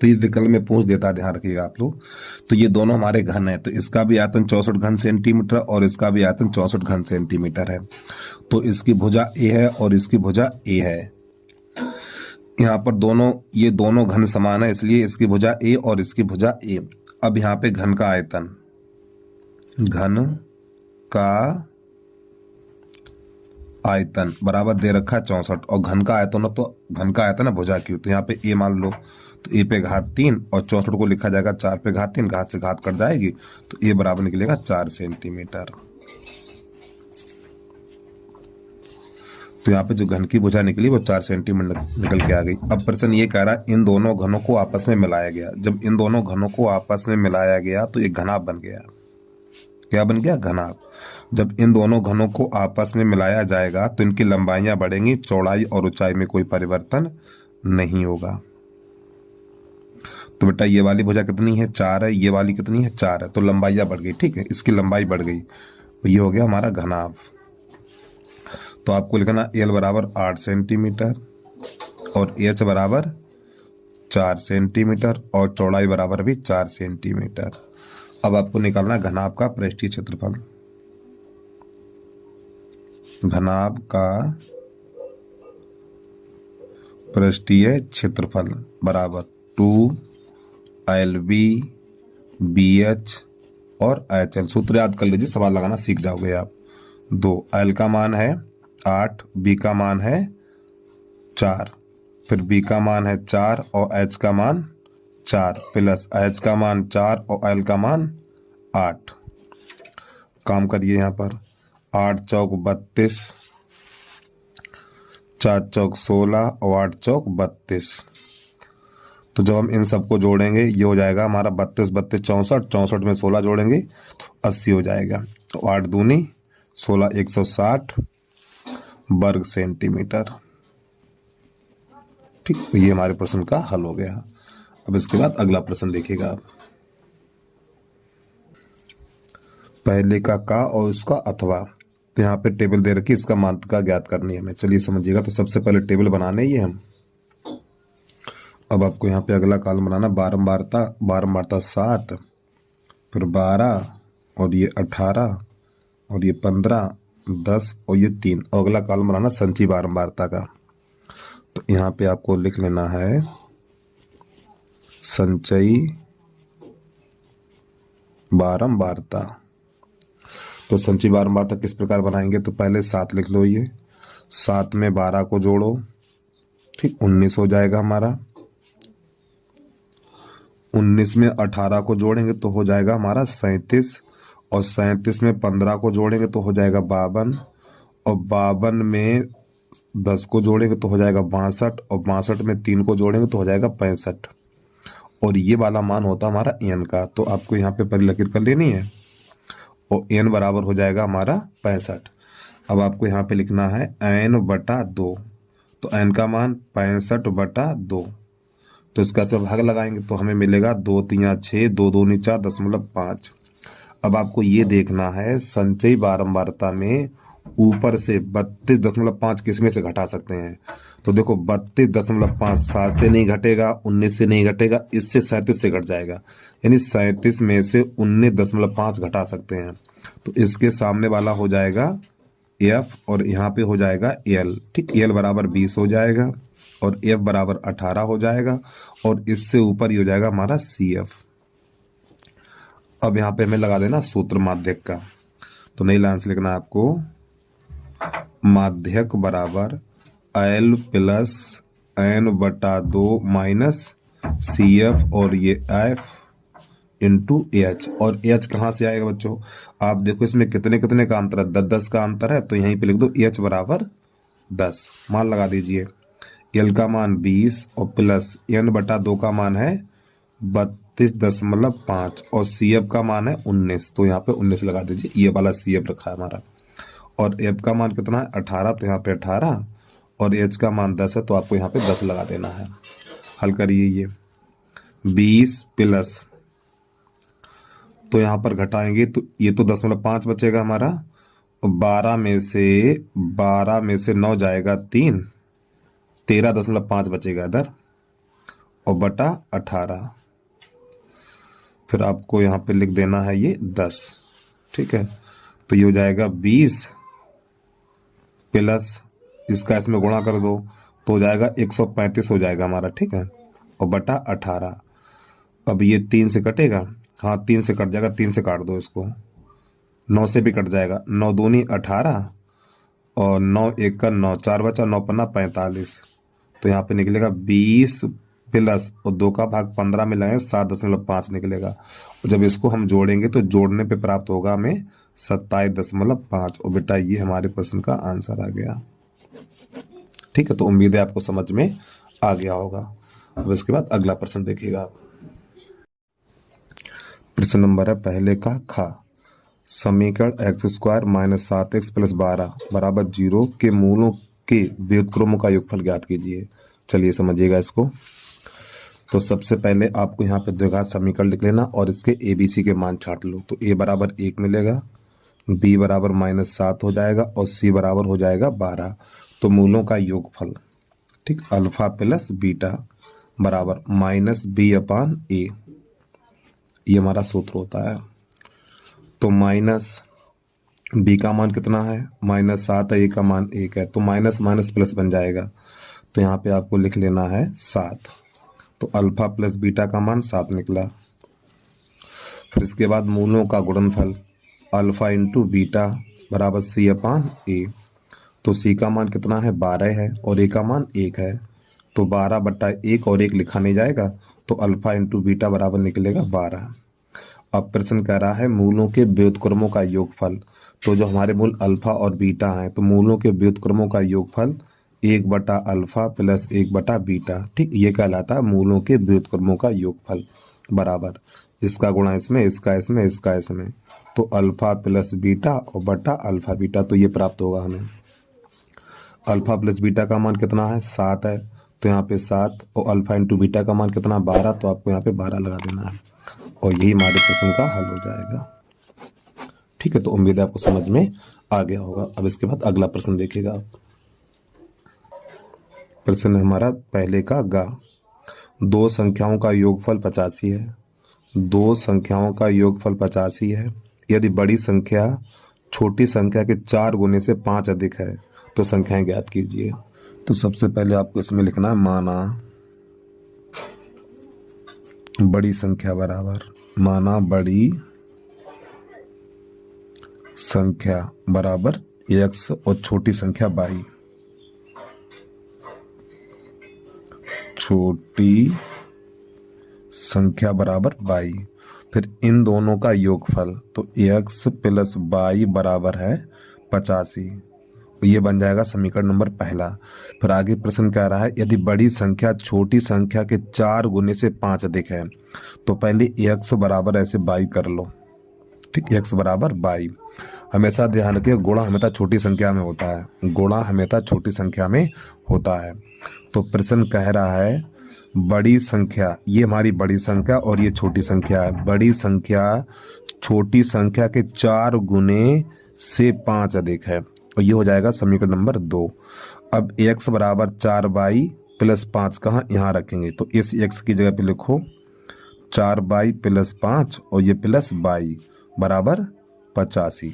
तो ये विकल्प में पूछ देता है, ध्यान रखिएगा आप लोग। तो ये दोनों हमारे घन है, तो इसका भी आयतन 64 घन सेंटीमीटर और इसका भी आयतन 64 घन सेंटीमीटर है। तो इसकी भुजा ए है और इसकी भुजा ए है। यहाँ पर दोनों, ये दोनों घन समान है, इसलिए इसकी भुजा ए और इसकी भुजा ए। अब यहाँ पे घन का आयतन, घन का आयतन बराबर दे रखा है 64 और घन का आयतन है, तो घन का आयतन है भुजा की। तो यहाँ पे ए मान लो, तो ए पे घात 3 और 64 को लिखा जाएगा 4 पे घात 3, घात से घात कट जाएगी, तो ए बराबर निकलेगा 4 सेंटीमीटर। तो यहाँ पे जो घन की भुजा निकली वो 4 सेंटीमीटर निकल के आ गई। अब प्रश्न ये कह रहा है इन दोनों घनों को आपस में मिलाया गया। जब इन दोनों घनों को आपस में मिलाया गया तो एक घनाभ बन गया। क्या बन गया? घनाभ। जब इन दोनों घनों को आपस में मिलाया जाएगा तो इनकी लंबाइयां बढ़ेंगी, चौड़ाई और ऊंचाई में कोई परिवर्तन नहीं होगा। तो बेटा ये वाली भुजा कितनी है? 4 है, ये वाली कितनी है? 4 है, तो लंबाइयां बढ़ गई। ठीक है, इसकी लंबाई बढ़ गई, तो ये हो गया हमारा घनाभ। तो आपको लिखना एल बराबर 8 सेंटीमीटर और एच बराबर 4 सेंटीमीटर और चौड़ाई बराबर भी 4 सेंटीमीटर। अब आपको निकालना घनाभ का पृष्ठीय क्षेत्रफल। घनाभ का पृष्ठीय क्षेत्रफल बराबर 2LB BH और HL। सूत्र याद कर लीजिए, सवाल लगाना सीख जाओगे आप। 2 L का मान है 8, B का मान है 4, फिर B का मान है 4 और H का मान 4 प्लस H का मान 4 और L का मान 8। काम करिए यहाँ पर 8 चौक 32, 4 चौक 16 और 8 चौक 32। तो जब हम इन सबको जोड़ेंगे ये हो जाएगा हमारा 32 32 64, 64 में 16 जोड़ेंगे तो 80 हो जाएगा। तो 8 दूनी 16, 160 वर्ग सेंटीमीटर। ठीक, तो ये हमारे प्रश्न का हल हो गया। अब इसके बाद अगला प्रश्न देखिएगा आप। पहले का और उसका अथवा, तो यहाँ पे टेबल दे रखी, इसका मात्रका ज्ञात करनी है हमें। चलिए समझिएगा। तो सबसे पहले टेबल बनाने ही है हम। अब आपको यहाँ पे अगला कॉलम बनाना, बारंबारता 7, फिर 12 और ये 18 और ये 15, 10 और ये 3। और अगला कॉलम बनाना संचयी बारंबारता का। तो यहाँ पे आपको लिख लेना है संचयी बारंबारता। तो संचयी बारंबारता किस प्रकार बनाएंगे? तो पहले 7 लिख लो, ये 7 में 12 को जोड़ो, ठीक 19 हो जाएगा हमारा। 19 में 18 को जोड़ेंगे तो हो जाएगा हमारा 37 और 37 में 15 को जोड़ेंगे तो हो जाएगा 52 और 52 में 10 को जोड़ेंगे तो हो जाएगा 62 और 62 में 3 को जोड़ेंगे तो हो जाएगा 65। और ये वाला मान होता हमारा n का। तो आपको यहाँ पे परिलखित कर लेनी है और n बराबर हो जाएगा हमारा 65। अब आपको यहाँ पे लिखना है n/2। तो n का मान 65/2। तो इसका से भाग लगाएंगे तो हमें मिलेगा 2 3 6, 2 2 4 0.5। अब आपको ये देखना है संचयी बारंबारता में ऊपर से 32.5 किसमें से घटा सकते हैं। तो देखो 32.5 7 से नहीं घटेगा, 19 से नहीं घटेगा, इससे 37 से घट जाएगा, यानी 37 में से 19.5 घटा सकते हैं। तो इसके सामने वाला हो जाएगा F और यहाँ पे हो जाएगा L। ठीक, L बराबर 20 हो जाएगा और F बराबर 18 हो जाएगा और इससे ऊपर ही हो जाएगा हमारा CF। अब यहाँ पे हमें लगा देना सूत्र माध्यक का। तो नई लाइन से लिखना है आपको माध्यक बराबर L प्लस N बटा 2 माइनस CF और ये F इंटू एच। और एच कहाँ से आएगा बच्चों? आप देखो इसमें कितने कितने का अंतर है, 10 का अंतर है, तो यहीं पे लिख दो एच बराबर 10। मान लगा दीजिए। एल का मान 20 और प्लस एन बटा 2 का मान है 32.5 और सी एफ का मान है 19, तो यहाँ पे 19 लगा दीजिए। ये वाला सी एफ रखा है हमारा। और एफ का मान कितना है 18, तो यहाँ पे 18 और एच का मान 10 है, तो आपको यहाँ पे 10 लगा देना है। हल करिए ये 20 प्लस, तो यहाँ पर घटाएंगे तो ये तो 10.5 बचेगा हमारा। 12 में से 9 जाएगा 3, 13.5 बचेगा इधर और बटा 18। फिर आपको यहाँ पे लिख देना है ये 10। ठीक है, तो ये हो जाएगा 20 प्लस इसका इसमें गुणा कर दो तो हो जाएगा 135 हो जाएगा हमारा। ठीक है, और बटा 18। अब ये 3 से कटेगा, हाँ 3 से कट जाएगा, 3 से काट दो इसको। 9 से भी कट जाएगा, 9 दूनी 18 और 9 एक का 9, 4 बचा, 9 पन्ना 45, तो यहाँ पे निकलेगा 20 प्लस और 2 का भाग 15 में लगाएंगे 7.5 निकलेगा। और जब इसको हम जोड़ेंगे तो जोड़ने पे प्राप्त होगा हमें 27.5। और बेटा ये हमारे प्रश्न का आंसर आ गया। ठीक है, तो उम्मीद है आपको समझ में आ गया होगा। अब इसके बाद अगला प्रश्न देखिएगा आप। प्रश्न नंबर है पहले का खा। समीकरण x² माइनस 7x प्लस 12 बराबर 0 के मूलों के व्युत्क्रमों का योगफल ज्ञात कीजिए। चलिए समझिएगा इसको। तो सबसे पहले आपको यहाँ पे द्विघात समीकरण लिख लेना और इसके ABC के मान छांट लो। तो a बराबर 1 मिलेगा, b बराबर -7 हो जाएगा और c बराबर हो जाएगा 12। तो मूलों का योगफल, ठीक, अल्फा प्लस बीटा बराबर -b/a, ये हमारा सूत्र होता है। तो माइनस b का मान कितना है -7 है, a का मान 1 है, तो माइनस माइनस प्लस बन जाएगा। तो यहाँ पे आपको लिख लेना है 7। तो अल्फा प्लस बीटा का मान 7 निकला। फिर इसके बाद मूलों का गुणनफल अल्फा इंटू बीटा बराबर c/a। तो c का मान कितना है 12 है और a का मान 1 है, तो 12/1 और 1 लिखा नहीं जाएगा, तो अल्फा इंटू बीटा बराबर निकलेगा 12। अब प्रश्न कह रहा है मूलों के व्युत्क्रमों का योगफल। तो जो हमारे मूल अल्फा और बीटा हैं, तो मूलों के व्युत्क्रमों का योगफल 1/अल्फा प्लस 1/बीटा, ठीक, ये कहलाता है मूलों के व्युत्क्रमों का योगफल बराबर इसका गुणा इसमें, इसका इसमें, इसका इसमें, तो अल्फा प्लस बीटा और बटा अल्फा बीटा। तो ये प्राप्त होगा हमें। अल्फा प्लस बीटा का मान कितना है 7 है, तो यहाँ पे 7 और अल्फा इंटू बीटा का मान कितना 12, तो आपको यहाँ पे 12 लगा देना है और यही हमारे प्रश्न का हल हो जाएगा। ठीक है, तो उम्मीद है आपको समझ में आ गया होगा। अब इसके बाद अगला प्रश्न देखिएगा आप। प्रश्न हमारा पहले का गा। दो संख्याओं का योगफल 85 है। दो संख्याओं का योगफल 85 है। यदि बड़ी संख्या छोटी संख्या के 4 गुने से 5 अधिक है तो संख्याएं ज्ञात कीजिए। तो सबसे पहले आपको इसमें लिखना है माना बड़ी संख्या बराबर, माना बड़ी संख्या बराबर x और छोटी संख्या y। छोटी संख्या बराबर y। फिर इन दोनों का योगफल, तो x प्लस y बराबर है 85। ये बन जाएगा समीकरण नंबर पहला। फिर आगे प्रश्न कह रहा है यदि बड़ी संख्या छोटी संख्या के 4 गुने से 5 अधिक है, तो पहले x बराबर ऐसे y कर लो, ठीक, x बराबर y। हमेशा ध्यान रखिए गुणा हमेशा छोटी संख्या में होता है, गुणा हमेशा छोटी संख्या में होता है। तो प्रश्न कह रहा है बड़ी संख्या, ये हमारी बड़ी संख्या और ये छोटी संख्या है। बड़ी संख्या छोटी संख्या के 4 गुने से 5 अधिक है, और ये हो जाएगा समीकरण नंबर 2। अब x बराबर 4y प्लस 5 कहाँ यहाँ रखेंगे, तो इस x की जगह पे लिखो 4y प्लस 5 और ये प्लस y बराबर 85।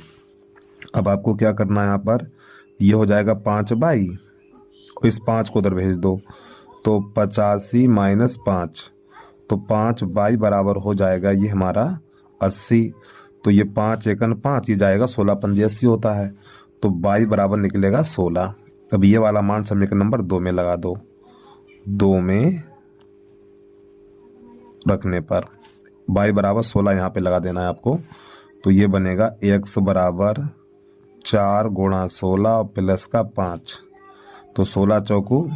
अब आपको क्या करना है यहाँ पर, ये हो जाएगा 5y और इस 5 को उधर भेज दो, तो 85 माइनस 5, तो 5y बराबर हो जाएगा ये हमारा 80। तो ये 5 एकन 5, ये जाएगा 16 पंजे 80 होता है। तो y बराबर निकलेगा 16। अब ये वाला मान समीकरण नंबर 2 में लगा दो। 2 में रखने पर y बराबर 16 यहाँ पे लगा देना है आपको। तो ये बनेगा x बराबर 4 गुणा 16 प्लस का 5। तो 16 चौकू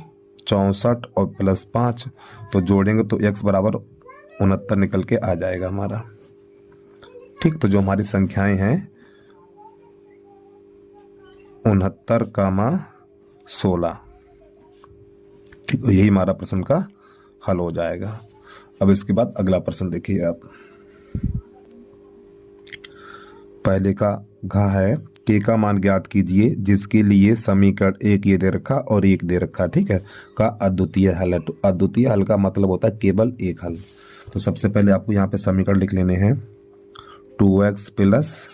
64 और प्लस 5, तो जोड़ेंगे तो x बराबर 69 निकल के आ जाएगा हमारा। ठीक, तो जो हमारी संख्याएं हैं 69, 16। ठीक, यही हमारा प्रश्न का हल हो जाएगा। अब इसके बाद अगला प्रश्न देखिए आप। पहले का घ है के का मान ज्ञात कीजिए जिसके लिए समीकरण एक ये दे रखा और एक दे रखा। ठीक है, का अद्वितीय हल है। तो अद्वितीय हल का मतलब होता है केवल एक हल। तो सबसे पहले आपको यहाँ पे समीकरण लिख लेने हैं। 2x प्लस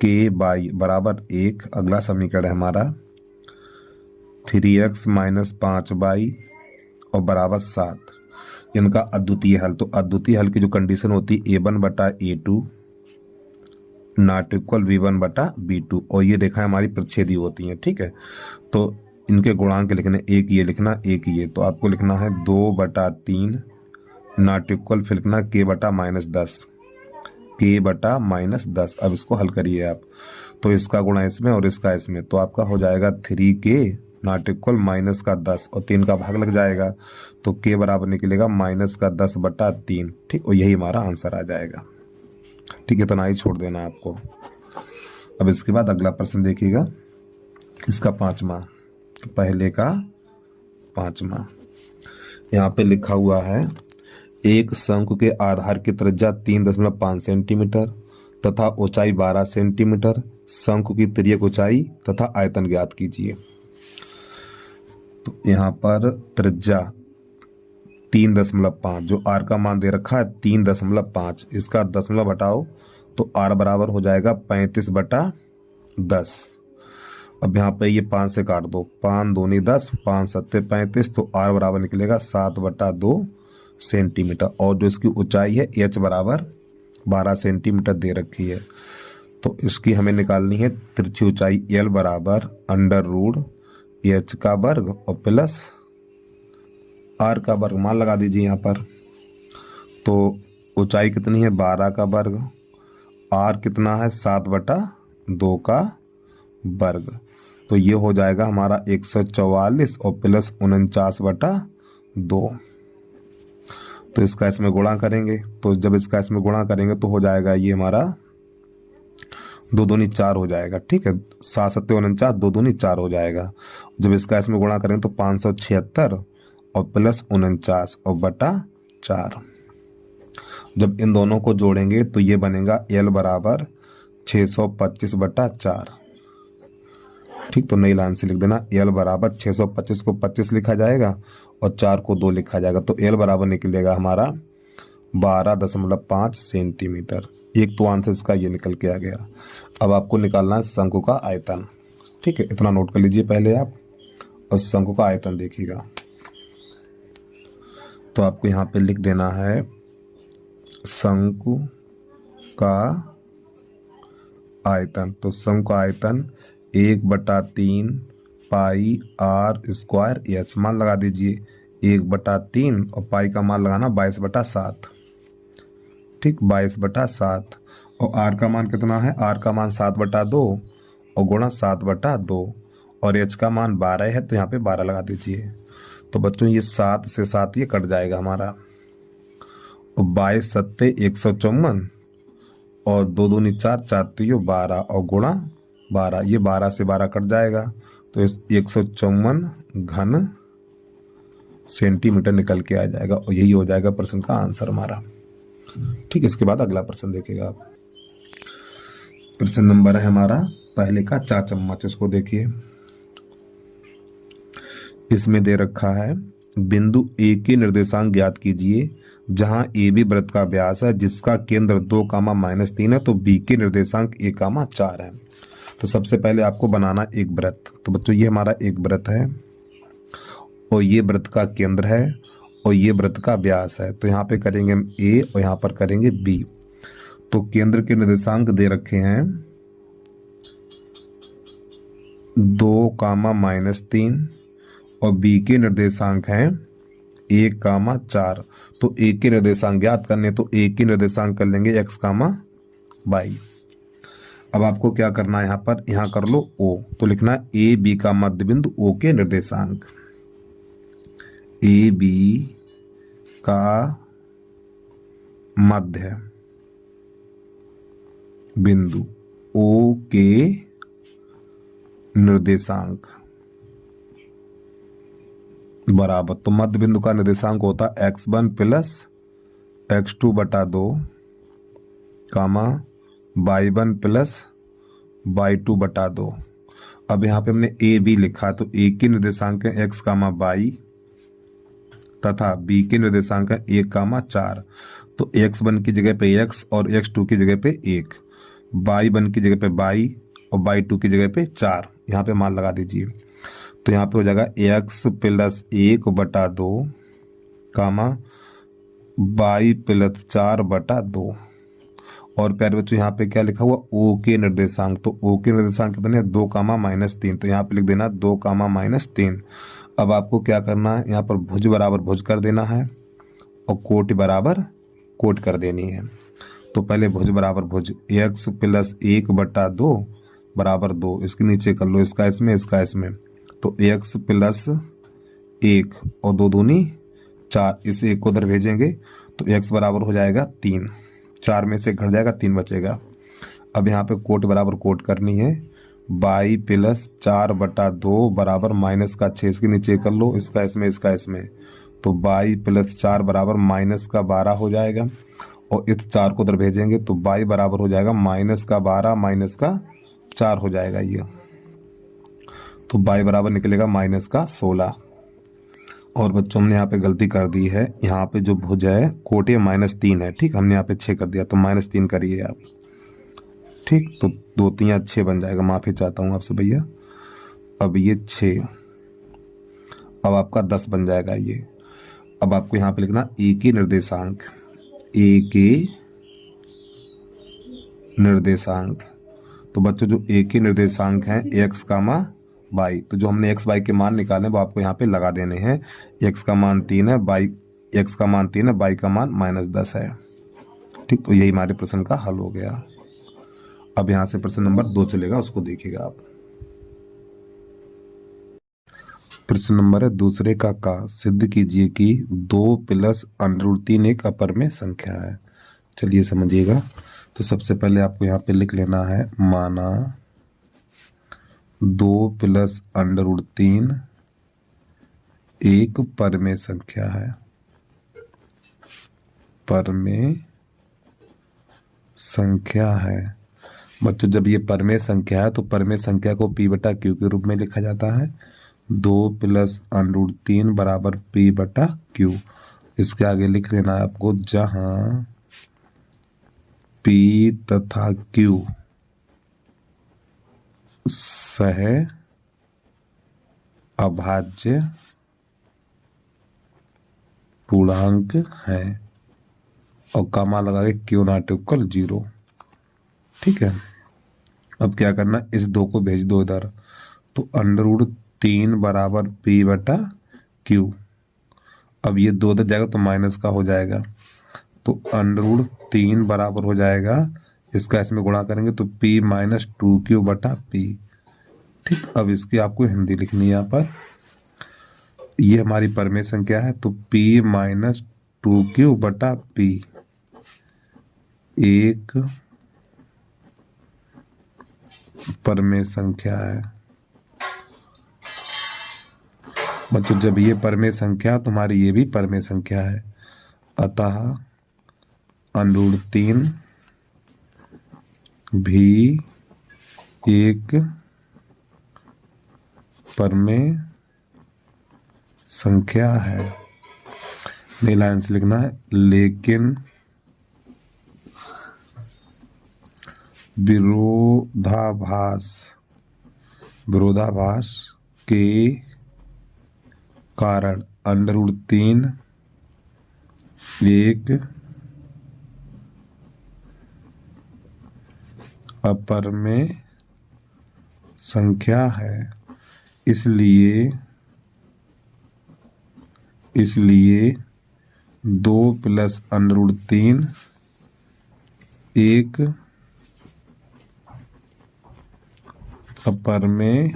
के बाई बराबर 1। अगला समीकरण है हमारा 3x माइनस 5y और बराबर 7। इनका अद्वितीय हल। तो अद्वितीय हल की जो कंडीशन होती है a1 बटा a2 नॉट इक्वल b1 बटा b2, और ये रेखाएं हमारी प्रच्छेदी होती हैं। ठीक है, तो इनके गुणांक लिखने, एक ये लिखना एक ये, तो आपको लिखना है 2/3 नॉट इक्वल, फिर लिखना k बटा -10, k बटा -10। अब इसको हल करिए आप, तो इसका गुणा इसमें और इसका इसमें, तो आपका हो जाएगा 3k नॉट इक्वल -10 और 3 का भाग लग जाएगा, तो k बराबर निकलेगा -10/3। ठीक, और यही हमारा आंसर आ जाएगा। ठीक है, इतना ही छोड़ देना आपको। अब इसके बाद अगला प्रश्न देखिएगा, इसका 5वां, पहले का 5वां। यहाँ पे लिखा हुआ है एक शंकु के आधार की त्रिज्या 3.5 सेंटीमीटर तथा ऊंचाई 12 सेंटीमीटर, शंकु की तिर्यक ऊंचाई तथा आयतन ज्ञात कीजिए। तो यहाँ पर त्रिज्या 3.5, जो आर का मान दे रखा है 3.5, इसका दशमलव हटाओ तो आर बराबर हो जाएगा 35/10। अब यहाँ पे ये 5 से काट दो, 5 दूनी 10, 5 सत्ते 35, तो आर बराबर निकलेगा 7/2 सेंटीमीटर। और जो इसकी ऊंचाई है एच बराबर 12 सेंटीमीटर दे रखी है, तो इसकी हमें निकालनी है तिरछी ऊंचाई एल बराबर √एच का वर्ग और प्लस आर का वर्ग। मान लगा दीजिए यहाँ पर। तो ऊंचाई कितनी है 12 का वर्ग, आर कितना है 7/2 का वर्ग, तो ये हो जाएगा हमारा 144 और प्लस 49/2। तो इसका इसमें गुणा करेंगे, तो जब इसका इसमें गुणा करेंगे तो हो जाएगा ये हमारा 2 दूनी 4 हो जाएगा। ठीक है, 7 सत्ते 49, 2 दूनी 4 हो जाएगा। जब इसका इसमें गुणा करेंगे तो 576 और प्लस 49 और बटा 4। जब इन दोनों को जोड़ेंगे तो ये बनेगा L बराबर 625/4। ठीक, तो नई लाइन से लिख देना L बराबर 625 को 25 लिखा जाएगा और 4 को 2 लिखा जाएगा, तो L बराबर निकलेगा हमारा 12.5 सेंटीमीटर। एक तो आंसर इसका ये निकल के आ गया। अब आपको निकालना है शंकु का आयतन। ठीक है, इतना नोट कर लीजिए पहले आप, और शंकु का आयतन देखिएगा। तो आपको यहाँ पे लिख देना है शंकु का आयतन। तो शंकु का आयतन 1/3 पाई आर स्क्वायर एच। मान लगा दीजिए 1/3 और पाई का मान लगाना 22/7। ठीक, 22/7 और आर का मान कितना है, आर का मान 7/2 और गुणा 7/2 और एच का मान 12 है, तो यहाँ पे 12 लगा दीजिए। तो बच्चों ये 7 से 7 ये कट जाएगा हमारा, और 22 सत्ते 154 और 2 दूनी 4, 4 3 12 और गुणा 12, ये 12 से 12 कट जाएगा, तो 154 घन सेंटीमीटर निकल के आ जाएगा, और यही हो जाएगा प्रश्न का आंसर हमारा। ठीक, इसके बाद अगला प्रश्न देखिएगा आप। प्रश्न नंबर है हमारा पहले का 4 चम्मच। इसको देखिए, इसमें दे रखा है बिंदु ए के निर्देशांक ज्ञात कीजिए जहां ए बी वृत्त का व्यास है जिसका केंद्र 2, -3 है, तो बी के निर्देशांक 1, 4 है। तो सबसे पहले आपको बनाना एक वृत्त। तो बच्चों ये हमारा एक वृत्त है और ये वृत्त का केंद्र है और ये वृत्त का व्यास है। तो यहाँ पे करेंगे हम ए और यहाँ पर करेंगे बी। तो केंद्र के निर्देशांक दे रखे हैं कामा -3 और बी के निर्देशांक हैं 1 कामा 4। तो ए के निर्देशांक ज्ञात करने, तो ए के निर्देशांक कर लेंगे x कामा y। अब आपको क्या करना है, यहाँ पर यहाँ कर लो O, तो लिखना है ए बी का मध्य बिंदु O के निर्देशांक, ए बी का मध्य बिंदु O के निर्देशांक बराबर, तो मध्य बिंदु का निर्देशांक होता है x1 प्लस x2 बटा 2 कामा y1 प्लस y2 बटा 2। अब यहाँ पे हमने ए बी लिखा, तो ए के निर्देशांक है x कामा y तथा बी के निर्देशांक है 1 कामा 4। तो x1 की जगह पे x और x2 की जगह पे 1, y1 की जगह पे y और y2 की जगह पे 4, यहाँ पे मान लगा दीजिए। तो यहाँ पे हो जाएगा x प्लस 1 बटा 2 कामा y प्लस 4 बटा 2। और प्यारे बच्चों यहाँ पे क्या लिखा हुआ, O के निर्देशांक, तो O के निर्देशांक कितने हैं 2 कामा -3, तो यहाँ पे लिख देना 2 कामा -3। अब आपको क्या करना है, यहाँ पर भुज बराबर भुज कर देना है और कोटि बराबर कोट कर देनी है। तो पहले भुज बराबर भुज, x प्लस 1 बटा 2 बराबर 2, इसके नीचे कर लो, इसका इसमें इसका इसमें, तो x प्लस 1 और 2 दूनी 4, इस 1 को उधर भेजेंगे तो x बराबर हो जाएगा 3, 4 में से घट जाएगा 3 बचेगा। अब यहाँ पे कोट बराबर कोट करनी है, y प्लस 4 बटा 2 बराबर माइनस का 6, इसके नीचे कर लो, इसका इसमें इसका इसमें, तो y प्लस 4 बराबर माइनस का 12 हो जाएगा और इस 4 को उधर भेजेंगे तो y बराबर हो जाएगा माइनस का 12 माइनस का 4 हो जाएगा ये, तो y बराबर निकलेगा माइनस का 16। और बच्चों हमने यहाँ पे गलती कर दी है, यहाँ पे जो भुज है कोटे -3 है, ठीक, हमने यहाँ पे 6 कर दिया, तो -3 करिए आप, ठीक, तो 2 3 6 बन जाएगा, माफ़ी चाहता हूँ आपसे भैया। अब ये 6, अब आपका 10 बन जाएगा ये। अब आपको यहाँ पे लिखना ए के निर्देशांक, ए के निर्देशांक, तो बच्चों जो ए के निर्देशांक हैं x कामा y, तो जो हमने x y के मान निकाले वो आपको यहाँ पे लगा देने हैं। x का मान 3 है, x का मान 3 है, y का मान -10 है, ठीक, तो यही हमारे प्रश्न का हल हो गया। अब यहाँ से प्रश्न नंबर 2 चलेगा, उसको देखिएगा आप। प्रश्न नंबर है दूसरे का सिद्ध कीजिए कि 2 प्लस √3 एक अपरिमेय संख्या है। चलिए समझिएगा। तो सबसे पहले आपको यहाँ पे लिख लेना है, माना 2 प्लस √3 एक परिमेय संख्या है, परिमेय संख्या है। बच्चों जब ये परिमेय संख्या है तो परिमेय संख्या को p बटा q के रूप में लिखा जाता है। 2 प्लस √3 बराबर p बटा q। इसके आगे लिख लेना है आपको, जहां p तथा q सह अभाज्य पूर्णांक है और कामा लगा के q नॉट इक्वल 0, ठीक है। अब क्या करना, इस 2 को भेज दो इधर, तो √3 बराबर p बटा q। अब ये 2 उधर जाएगा तो माइनस का हो जाएगा, तो √3 बराबर हो जाएगा, इसका इसमें गुणा करेंगे तो p माइनस 2q बटा p, ठीक। अब इसकी आपको हिंदी लिखनी है यहाँ पर, ये हमारी परिमेय संख्या है, तो p माइनस 2q बटा p एक परिमेय संख्या है। बच्चों जब ये परिमेय संख्या तो हमारी ये भी परिमेय संख्या है, अतः √3 भी एक परिमेय संख्या है। नई लाइन से लिखना है, लेकिन विरोधाभास के कारण √3 एक अपरिमेय संख्या है। इसलिए 2 प्लस √3 एक अपरिमेय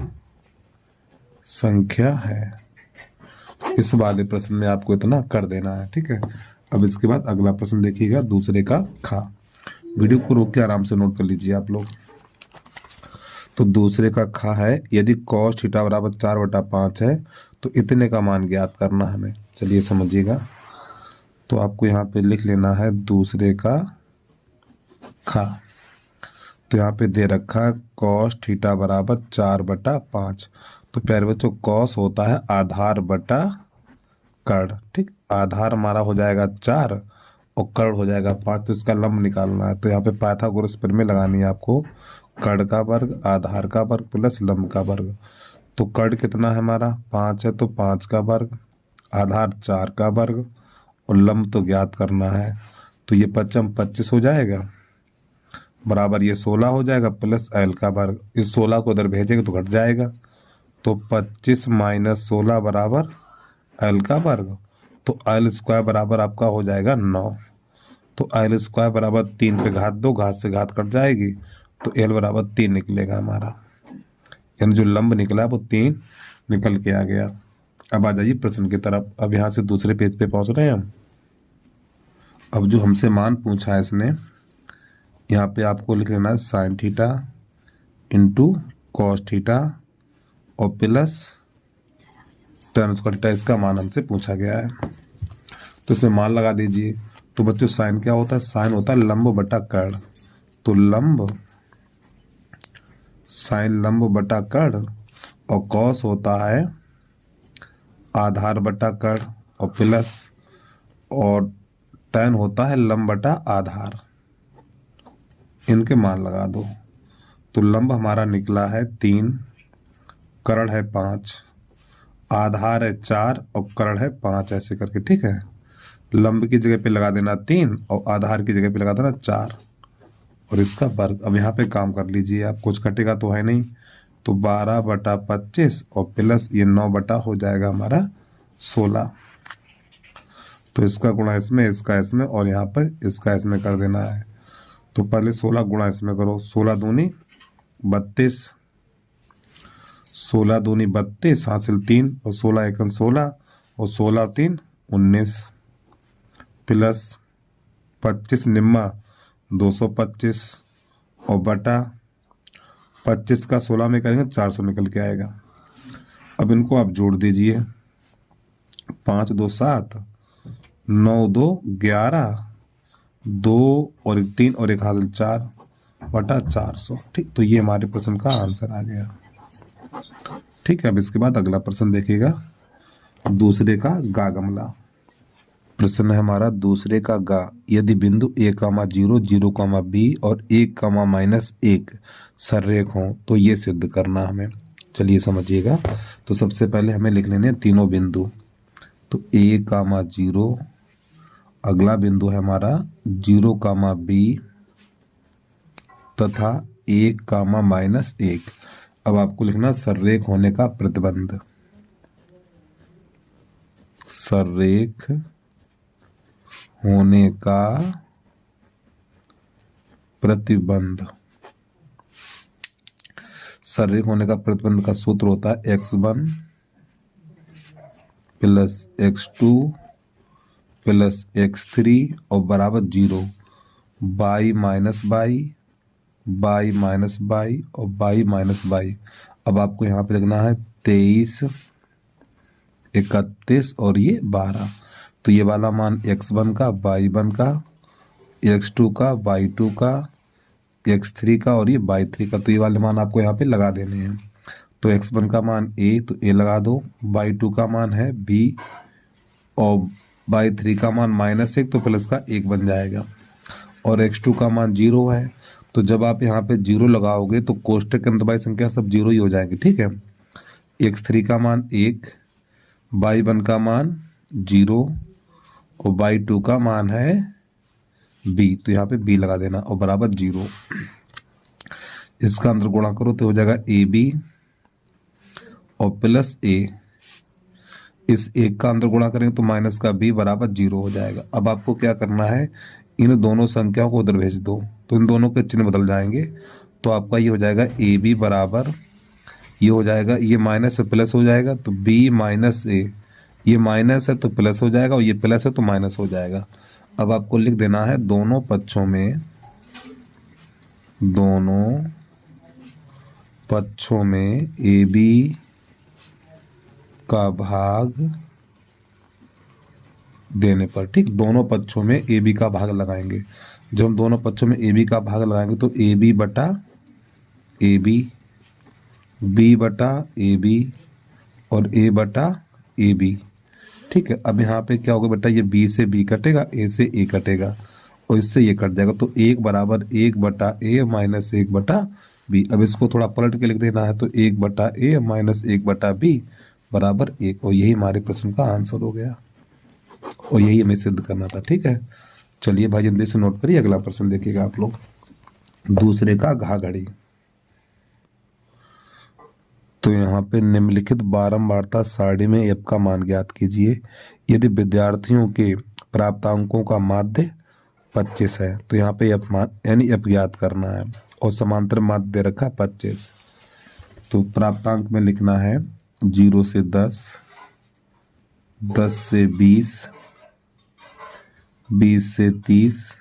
संख्या है। इस वाले प्रश्न में आपको इतना कर देना है, ठीक है। अब इसके बाद अगला प्रश्न देखिएगा, दूसरे का खा। वीडियो को रोक के आराम से नोट कर लीजिए आप लोग। तो दूसरे का खा है, यदि cos थीटा बराबर 4/5 है तो इतने का मान ज्ञात करना हमें। चलिए समझिएगा। तो आपको यहाँ पे लिख लेना है दूसरे का खा। तो यहाँ पे दे रखा है cos थीटा बराबर 4/5। तो प्यारे बच्चों cos होता है आधार बटा कर्ण, ठीक। आधार हमारा हो जाएगा 4 और कर्ण हो जाएगा 5। तो इसका लंब निकालना है। तो यहाँ पे पाइथागोरस प्रमेय लगानी है आपको। कर्ण का वर्ग आधार का वर्ग प्लस लंब का वर्ग। तो कर्ण कितना है हमारा 5 है, तो 5 का वर्ग, आधार 4 का वर्ग और लंब तो ज्ञात करना है। तो ये 25 हो जाएगा, बराबर ये 16 हो जाएगा प्लस एल का वर्ग। इस 16 को उधर भेजेंगे तो घट जाएगा। तो 25 - 16 बराबर एल का वर्ग। तो एल स्क्वायर बराबर आपका हो जाएगा 9। तो एल स्क्वायर बराबर 3 पे घात दो, घात से घात कट जाएगी। तो एल बराबर 3 निकलेगा हमारा, यानी जो लंब निकला वो 3 निकल के आ गया। अब आ जाइए प्रश्न की तरफ। अब यहाँ से दूसरे पेज पे पहुँच रहे हैं हम। अब जो हमसे मान पूछा है इसने, यहाँ पे आपको लिख लेना है sine theta into cos theta और प्लस tan स्क्वायर थीटा। इसका मान हमसे पूछा गया है, तो इसमें मान लगा दीजिए। तो बच्चों साइन क्या होता है, साइन होता है लंब बटा कर्ण। तो लंब, साइन लंब बटा कर्ण और कॉस होता है आधार बटा कर्ण और प्लस, और tan होता है लंब बटा आधार। इनके मान लगा दो। तो लंब हमारा निकला है 3, कर्ण है 5, आधार है 4 और कर्ण है 5, ऐसे करके, ठीक है। लंब की जगह पे लगा देना 3 और आधार की जगह पे लगा देना 4 और इसका वर्ग। अब यहाँ पे काम कर लीजिए आप, कुछ कटेगा तो है नहीं। तो 12/25 और प्लस ये 9 हो जाएगा हमारा 16। तो इसका गुणा इसमें, इसका इसमें और यहाँ पर इसका इसमें कर देना है। तो पहले 16 गुणा इसमें करो। 16 दूनी 32, 16 दूनी 32 हासिल 3 और 16 एकम 16 और 16 3 19 प्लस 25 निम्मा 225 और बटा 25 का 16 में करेंगे 400 निकल के आएगा। अब इनको आप जोड़ दीजिए। 5 2 7, 9 2 11, 2 और 3 और 1 हासिल 4 बटा 400, ठीक। तो ये हमारे प्रश्न का आंसर आ गया, ठीक है। अब इसके बाद अगला प्रश्न देखिएगा, दूसरे का गा गमला। प्रश्न है हमारा दूसरे का गा। यदि बिंदु a, 0 0, b और 1, -1 सररेख हो तो ये सिद्ध करना हमें। चलिए समझिएगा। तो सबसे पहले हमें लिख लेने तीनों बिंदु। तो a, 0, अगला बिंदु है हमारा 0, b तथा 1, -1। अब आपको लिखना सररेख होने का प्रतिबंध। सररेख होने का प्रतिबंध। सररेख होने का प्रतिबंध का सूत्र होता है x1 plus x2 plus x3 और बराबर 0, y minus y, y minus y और y माइनस y। अब आपको यहाँ पे लिखना है 23, 31 और ये 12। तो ये वाला मान x1 का, y1 का, x2 का, y2 का, x3 का और ये y3 का। तो ये वाले मान आपको यहाँ पे लगा देने हैं। तो x1 का मान a, तो a लगा दो। y2 का मान है b और y3 का मान -1 तो प्लस का 1 बन जाएगा। और x2 का मान 0 है। तो जब आप यहाँ पे 0 लगाओगे तो कोष्टक के अंदर वाली संख्या सब 0 ही हो जाएंगे, ठीक है। x3 का मान 1, y1 का मान 0 और y2 का मान है b, तो यहाँ पे b लगा देना और बराबर 0। इसका अंदर गुणा करो तो हो जाएगा ab और प्लस ए, इस एक का अंदर गुणा करेंगे तो माइनस का बी बराबर 0 हो जाएगा। अब आपको क्या करना है, इन दोनों संख्याओं को उधर भेज दो तो इन दोनों के चिन्ह बदल जाएंगे। तो आपका ये हो जाएगा ए बी बराबर, ये हो जाएगा, ये माइनस से प्लस हो जाएगा तो बी माइनस ए, ये माइनस है तो प्लस हो जाएगा और ये प्लस है तो माइनस हो जाएगा। अब आपको लिख देना है दोनों पक्षों में ए बी का भाग देने पर, ठीक, दोनों पक्षों में ए बी का भाग लगाएंगे। जब हम दोनों पक्षों में ए बी का भाग लगाएंगे तो ए बी बटा ए बी, बी बटा ए बी और ए बटा ए बी, ठीक है। अब यहाँ पे क्या होगा बेटा, ये बी से बी कटेगा, ए से ए कटेगा और इससे ये कट जाएगा तो एक बराबर एक बटा ए माइनस एक बटा बी। अब इसको थोड़ा पलट के लिख देना है तो एक बटा ए माइनस एक बटा बी बराबर एक, और यही हमारे प्रश्न का आंसर हो गया और यही हमें सिद्ध करना था, ठीक है। चलिए भाई जल्दी से नोट करिए, अगला प्रश्न देखिएगा आप लोग। दूसरे का घाघड़ी। तो यहाँ पे निम्नलिखित बारंबारता सारणी में एफ का मान ज्ञात कीजिए। यदि विद्यार्थियों के प्राप्तांकों का माध्य 25 है तो यहाँ पे एफ मान यानी एफ ज्ञात करना है और समांतर माध्य दे रखा है 25। तो प्राप्तांक में लिखना है 0 से 10, 10 से 20, 20 से 30,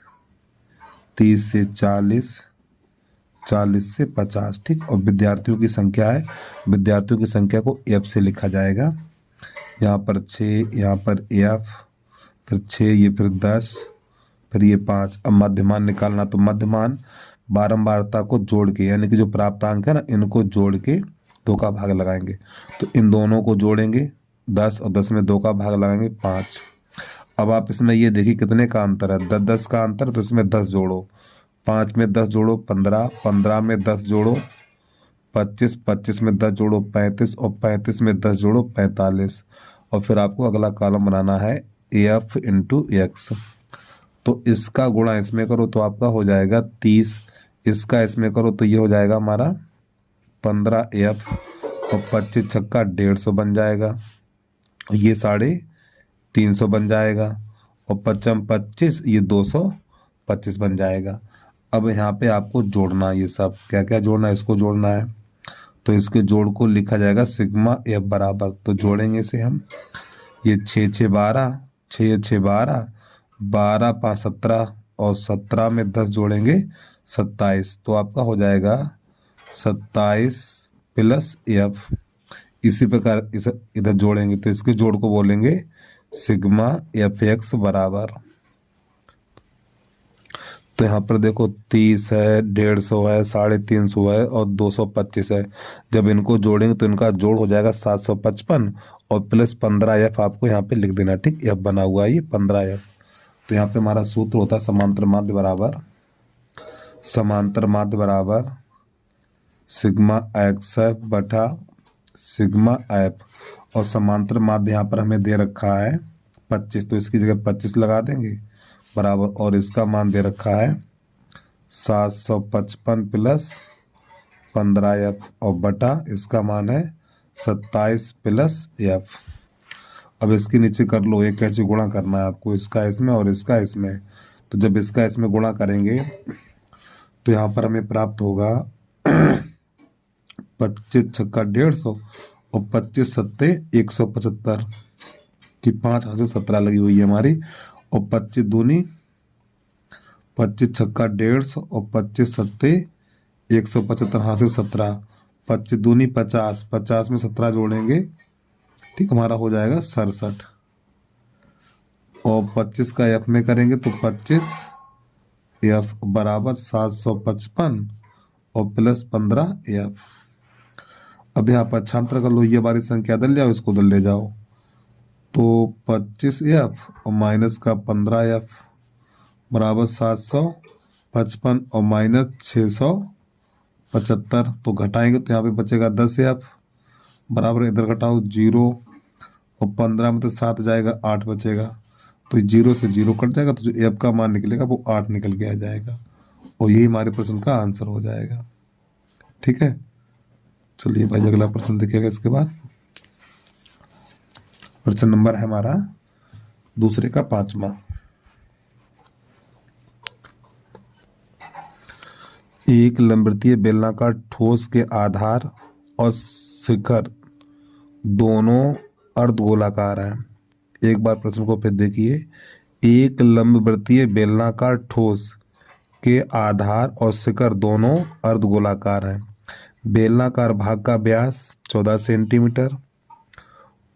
30 से 40, 40 से 50, ठीक। और विद्यार्थियों की संख्या है, विद्यार्थियों की संख्या को एफ से लिखा जाएगा। यहाँ पर 6, यहाँ पर एफ, फिर 6, ये फिर 10, फिर ये 5। अब मध्यमान निकालना, तो मध्यमान बारंबारता को जोड़ के यानी कि जो प्राप्तांक है ना इनको जोड़ के 2 का भाग लगाएंगे। तो इन दोनों को जोड़ेंगे 10 और 10 में 2 का भाग लगाएंगे 5। अब आप इसमें ये देखिए कितने का अंतर है, 10 10 का अंतर, तो इसमें 10 जोड़ो, 5 में 10 जोड़ो 15, 15 में 10 जोड़ो 25, 25 में 10 जोड़ो 35 और 35 में 10 जोड़ो 45। और फिर आपको अगला कॉलम बनाना है एफ इंटू एक्स। तो इसका गुणा इसमें करो तो आपका हो जाएगा 30, इसका इसमें करो तो ये हो जाएगा हमारा 15 एफ और 25 छक्का 150 बन जाएगा, ये 350 बन जाएगा और 55 25 ये 225 बन जाएगा। अब यहाँ पे आपको जोड़ना, ये सब क्या क्या जोड़ना है, इसको जोड़ना है। तो इसके जोड़ को लिखा जाएगा सिग्मा एफ बराबर, तो जोड़ेंगे इसे हम, ये 6 6 12, 6 6 12, 12 5 17 और 17 में 10 जोड़ेंगे 27। तो आपका हो जाएगा 27 प्लस एफ। इसी प्रकार इधर जोड़ेंगे तो इसके जोड़ को बोलेंगे सिग्मा एफ एक्स बराबर। तो यहाँ पर देखो 30 है, 150 है, 350 है और 225 है। जब इनको जोड़ेंगे तो इनका जोड़ हो जाएगा 755 और प्लस 15 एफ आपको यहाँ पे लिख देना, ठीक। एफ बना हुआ है ये 15 एफ। तो यहाँ पे हमारा सूत्र होता है समांतर माध्य बराबर सिग्मा एक्स एफ बटा सिग्मा एफ, और समांतर माध्य यहाँ पर हमें दे रखा है 25, तो इसकी जगह 25 लगा देंगे बराबर, और इसका मान दे रखा है 755 प्लस 15 एफ और बटा इसका मान है 27 प्लस एफ। अब इसके नीचे कर लो, एक कैसे गुणा करना है आपको, इसका इसमें और इसका इसमें। तो जब इसका इसमें गुणा करेंगे तो यहाँ पर हमें प्राप्त होगा 25 छक्का 150 और 25 सत्ते 175 की 5 हाथ से 17 लगी हुई है हमारी, और 25 दूनी 25 छक्का 150 और 25 सत्ते 175 हाथ से 17, 25 दूनी 50, 50 में 17 जोड़ेंगे, ठीक, हमारा हो जाएगा 67। और 25 का एफ में करेंगे तो 25 एफ बराबर 755 और प्लस 15 एफ। अब यहाँ पर छात्र कर लो, ये बारी संख्या दल जाओ, इसको दल ले जाओ, तो 25 एफ और माइनस का 15 एफ बराबर 755 और माइनस 675। तो घटाएंगे तो यहाँ पे बचेगा 10 एफ बराबर, इधर घटाओ 0 और 15 में तो 7 जाएगा 8 बचेगा, तो 0 से 0 कट जाएगा, तो जो एफ का मान निकलेगा वो 8 निकल के आ जाएगा और यही हमारे प्रश्न का आंसर हो जाएगा, ठीक है। चलिए भाई अगला प्रश्न देखिएगा। इसके बाद प्रश्न नंबर है हमारा दूसरे का 5वां। एक लंबवृत्तीय बेलनाकार ठोस के आधार और शिखर दोनों अर्धगोलाकार हैं। एक बार प्रश्न को फिर देखिए। एक लंबवृत्तीय बेलनाकार ठोस के आधार और शिखर दोनों अर्धगोलाकार हैं। बेलनाकार भाग का व्यास 14 सेंटीमीटर,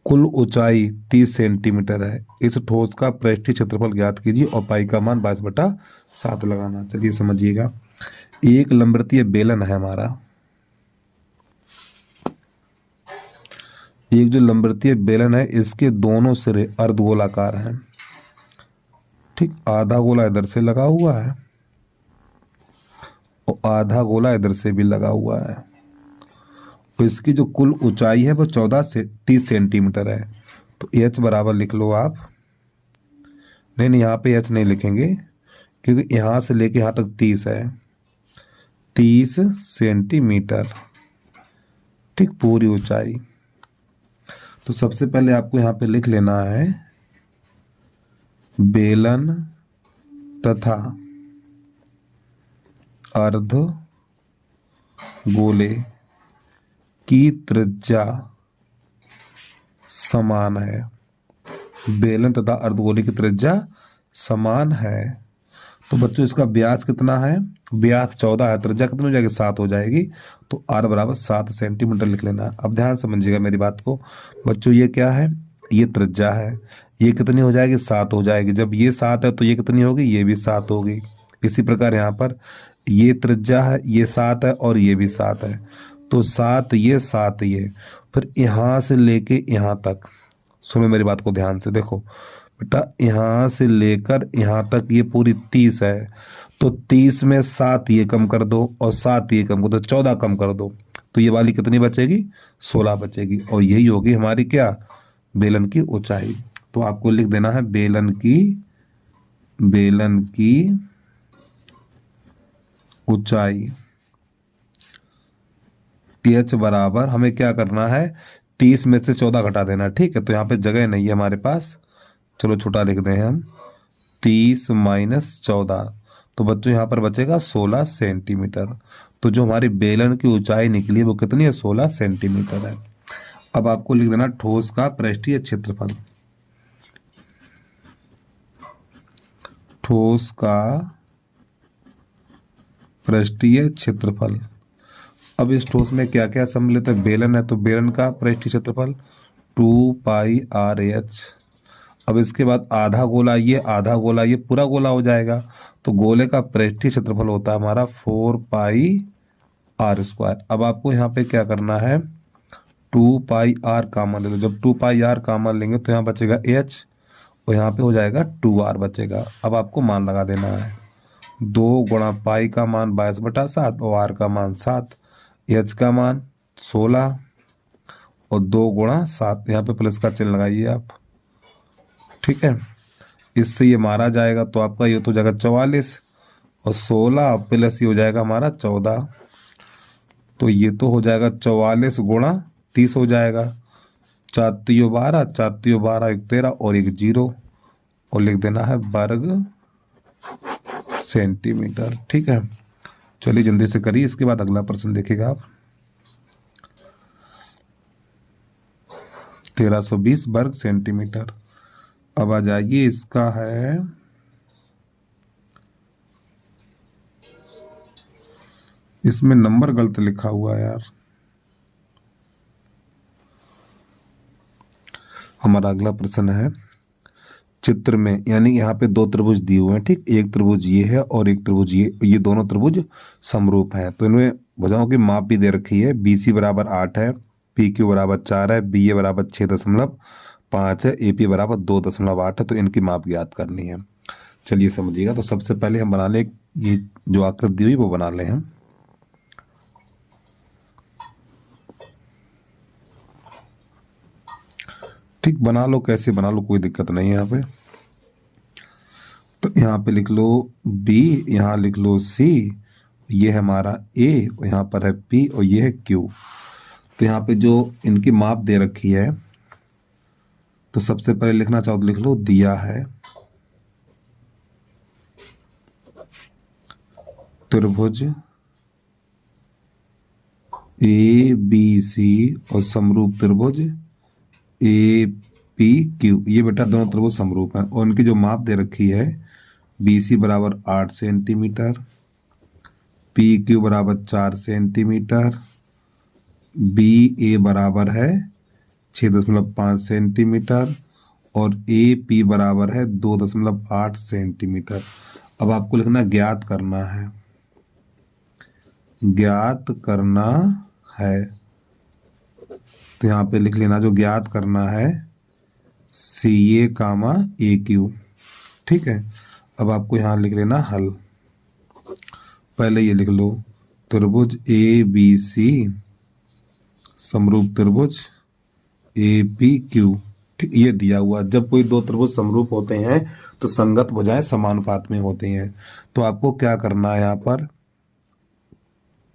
कुल ऊंचाई 30 सेंटीमीटर है। इस ठोस का पृष्ठीय क्षेत्रफल ज्ञात कीजिए और पाई का मान 22/7 लगाना। चलिए समझिएगा। एक लंबवृत्तीय बेलन है हमारा। एक जो लंबवृत्तीय बेलन है इसके दोनों सिरे अर्धगोलाकार हैं। ठीक, आधा गोला इधर से लगा हुआ है और आधा गोला इधर से भी लगा हुआ है। तो इसकी जो कुल ऊंचाई है वो 14 से 30 सेंटीमीटर है। तो एच बराबर लिख लो आप। नहीं, यहाँ पे एच नहीं लिखेंगे क्योंकि यहाँ से लेके यहाँ तक 30 है। 30 सेंटीमीटर, ठीक, पूरी ऊंचाई। तो सबसे पहले आपको यहाँ पे लिख लेना है बेलन तथा अर्ध गोले की त्रिज्या समान है। बेलन तथा अर्धगोले की त्रिज्या समान है। तो बच्चों इसका व्यास कितना है? व्यास 14 है, त्रिज्या कितनी हो जाएगी? 7 हो जाएगी। तो r बराबर 7 सेंटीमीटर लिख लेना। अब ध्यान समझिएगा मेरी बात को बच्चों। ये क्या है? ये त्रिज्या है। ये कितनी हो जाएगी? 7 हो जाएगी। जब ये 7 है तो ये कितनी होगी? ये भी 7 होगी। इसी प्रकार यहाँ पर ये त्रिज्या है, ये 7 है और ये भी 7 है। तो 7 ये 7 ये, फिर यहाँ से लेके यहाँ तक। सुनो मेरी बात को ध्यान से, देखो बेटा, यहाँ से लेकर यहाँ तक ये पूरी 30 है। तो 30 में 7 ये कम कर दो और 7 ये कम कर दो, 14 कम कर दो, तो ये वाली कितनी बचेगी? 16 बचेगी। और यही होगी हमारी क्या? बेलन की ऊंचाई। तो आपको लिख देना है बेलन की ऊंचाई एच बराबर, हमें क्या करना है? 30 में से 14 घटा देना। ठीक है, तो यहाँ पे जगह नहीं है हमारे पास, चलो छोटा लिख दें हम। 30 माइनस 14, तो बच्चों यहाँ पर बचेगा 16 सेंटीमीटर। तो जो हमारी बेलन की ऊंचाई निकली वो कितनी है? 16 सेंटीमीटर है। अब आपको लिख देना ठोस का पृष्ठीय क्षेत्रफल। ठोस का पृष्ठीय क्षेत्रफल। अब इस ठोस में क्या क्या सम्मिलित है? बेलन है, तो बेलन का पृष्ठीय क्षेत्रफल 2πr/h। अब इसके बाद आधा गोला ये, आधा गोला ये, पूरा गोला हो जाएगा। तो गोले का पृष्ठीय क्षेत्रफल होता है हमारा 4πr²। अब आपको यहाँ पे क्या करना है? 2πr कॉमन ले लो। जब 2πr कॉमन लेंगे तो यहाँ बचेगा h और यहाँ पे हो जाएगा 2r बचेगा। अब आपको मान लगा देना है। 2 गुणा पाई का मान 22/7 और r का मान 7, h का मान 16 और 2 गुणा 7, यहाँ पे प्लस का चिन्ह लगाइए आप। ठीक है, इससे ये मारा जाएगा तो आपका ये तो जाएगा 44 और 16 प्लस ये हो जाएगा हमारा 14। तो ये तो हो जाएगा 44 गुणा 30 हो जाएगा। 4 तियो 12, 4 तियो 12, 1 13 और 1 0 और लिख देना है वर्ग सेंटीमीटर। ठीक है, चलिए जल्दी से करिए। इसके बाद अगला प्रश्न देखिएगा आप। 1320 वर्ग सेंटीमीटर। अब आ जाइए, इसका है इसमें नंबर गलत लिखा हुआ है यार। हमारा अगला प्रश्न है चित्र में, यानी यहाँ पे 2 त्रिभुज दिए हुए हैं। ठीक, एक त्रिभुज ये है और एक त्रिभुज ये दोनों त्रिभुज समरूप हैं। तो इनमें भुजाओं की माप भी दे रखी है। BC बराबर 8 है, PQ बराबर 4 है, BA बराबर 6.5 है, AP बराबर 2.8 है। तो इनकी माप ज्ञात करनी है। चलिए समझिएगा। तो सबसे पहले हम बना लें, ये जो आकृति दी हुई वो बना लें हम। ठीक, बना लो, कैसे बना लो, कोई दिक्कत नहीं है यहाँ पे। तो यहाँ पे लिख लो B, यहाँ लिख लो C, ये है हमारा A और यहाँ पर है P और ये है Q। तो यहाँ पे जो इनकी माप दे रखी है, तो सबसे पहले लिखना चाहो तो लिख लो, दिया है त्रिभुज ए बी सी और समरूप त्रिभुज ए पी क्यू। ये बेटा दोनों त्रिभुज समरूप हैं और उनकी जो माप दे रखी है, बी सी बराबर 8 सेंटीमीटर, पी क्यू बराबर 4 सेंटीमीटर, बी ए बराबर है 6.5 सेंटीमीटर और ए पी बराबर है 2.8 सेंटीमीटर। अब आपको लिखना ज्ञात करना है, ज्ञात करना है। तो यहाँ पे लिख लेना जो ज्ञात करना है, सी ए कामा ए क्यू। ठीक है, अब आपको यहाँ लिख लेना हल। पहले ये लिख लो, त्रिभुज ए बी सी समरूप त्रिभुज ए पी क्यू। ठीक, ये दिया हुआ जब कोई दो त्रिभुज समरूप होते हैं तो संगत भुजाएं समानुपात में होती हैं। तो आपको क्या करना है, यहाँ पर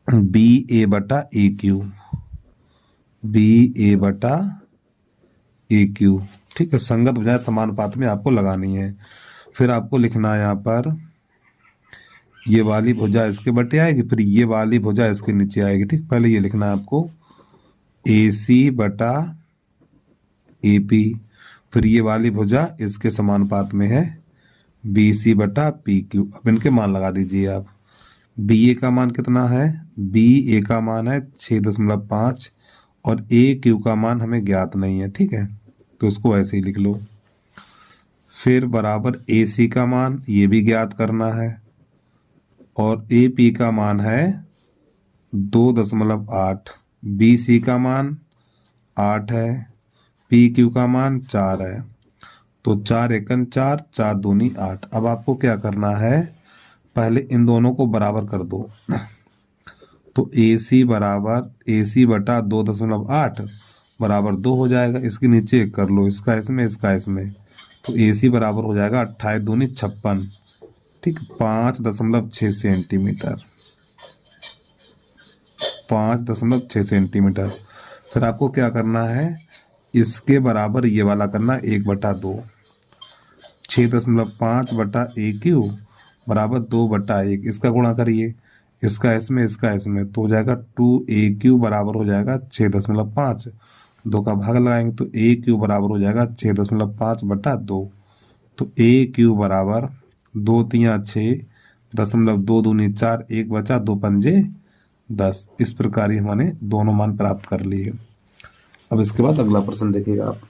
बी ए बटा ए क्यू, बी ए बटा ए क्यू। ठीक है, संगत भुजाएं समानुपात में आपको लगानी है। फिर आपको लिखना है यहाँ पर, ये वाली भुजा इसके बटे आएगी, फिर ये वाली भुजा इसके नीचे आएगी। ठीक, पहले ये लिखना है आपको ए सी बटा ए पी, फिर ये वाली भुजा इसके समानुपात में है बी सी बटा पी क्यू। अब इनके मान लगा दीजिए आप। बी ए का मान कितना है, बी ए का मान है 6.5 और ए क्यू का मान हमें ज्ञात नहीं है। ठीक है, तो उसको ऐसे ही लिख लो। फिर बराबर ए सी का मान ये भी ज्ञात करना है और ए पी का मान है 2.8, बी सी का मान 8 है, पी क्यू का मान 4 है। तो 4 एकन 4, 4 दूनी 8। अब आपको क्या करना है, पहले इन दोनों को बराबर कर दो। तो ए सी बराबर ए सी बटा 2.8 बराबर 2 हो जाएगा। इसके नीचे एक कर लो, इसका इसमें इसका इसमें। तो ए सी बराबर हो जाएगा 28 दूनी 56। ठीक, 5.6 सेंटीमीटर, 5.6 सेंटीमीटर। फिर आपको क्या करना है, इसके बराबर ये वाला करना 1/2, 6.5 बटा ए क्यू बराबर 2/1। इसका गुणा करिए, इसका इसमें इसका इसमें, तो हो जाएगा 2 ए क्यू बराबर हो जाएगा 6.5। 2 का भाग लगाएंगे तो ए क्यू बराबर हो जाएगा 6.5/2। तो ए क्यू बराबर 2 3 6 दशमलव 2 दूनी 4, 1 बचा, 2 पंजे 10। इस प्रकार ही हमने दोनों मान प्राप्त कर लिए। अब इसके बाद अगला प्रश्न देखिएगा आप।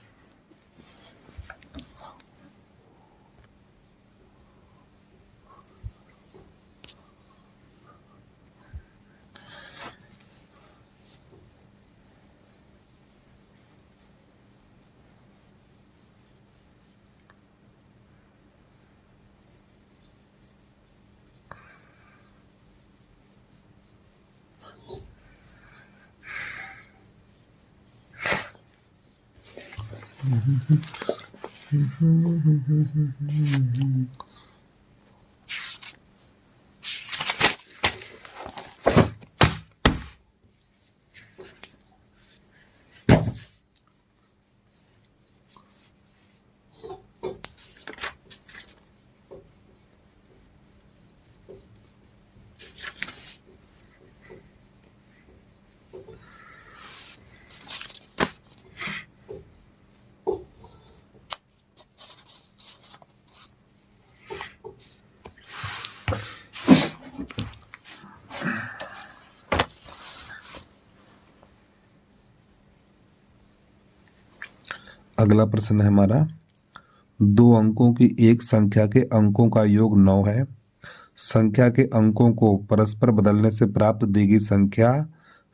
अगला प्रश्न है हमारा, 2 अंकों की एक संख्या के अंकों का योग 9 है। संख्या के अंकों को परस्पर बदलने से प्राप्त दी गई संख्या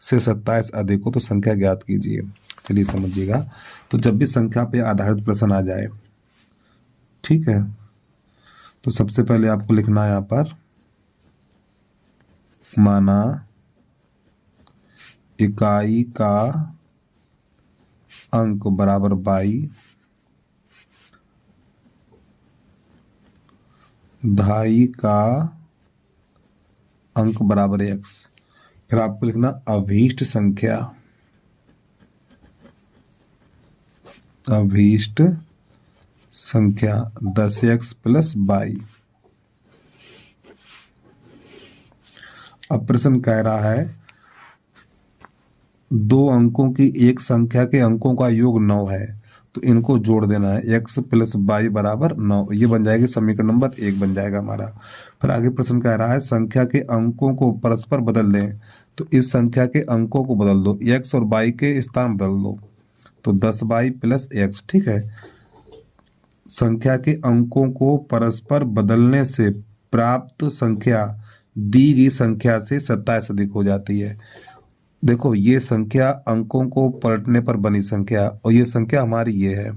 से 27 अधिक हो तो संख्या ज्ञात कीजिए। चलिए समझिएगा। तो जब भी संख्या पे आधारित प्रश्न आ जाए, ठीक है, तो सबसे पहले आपको लिखना है यहाँ पर, माना इकाई का अंक बराबर 22, दहाई का अंक बराबर x। फिर आपको लिखना अभीष्ट संख्या अभीष्ट संख्या 10x प्लस y। अब प्रश्न कह रहा है दो अंकों की एक संख्या के अंकों का योग 9 है, तो इनको जोड़ देना है। x प्लस वाई बराबर 9, ये बन जाएगी समीकरण नंबर 1 बन जाएगा हमारा। फिर आगे प्रश्न कह रहा है संख्या के अंकों को परस्पर बदल दें, तो इस संख्या के अंकों को बदल दो, x और y के स्थान बदल दो, तो 10y प्लस x। ठीक है, संख्या के अंकों को परस्पर बदलने से प्राप्त संख्या दी गई संख्या से 27 अधिक हो जाती है। देखो ये संख्या अंकों को पलटने पर बनी संख्या, और ये संख्या हमारी ये है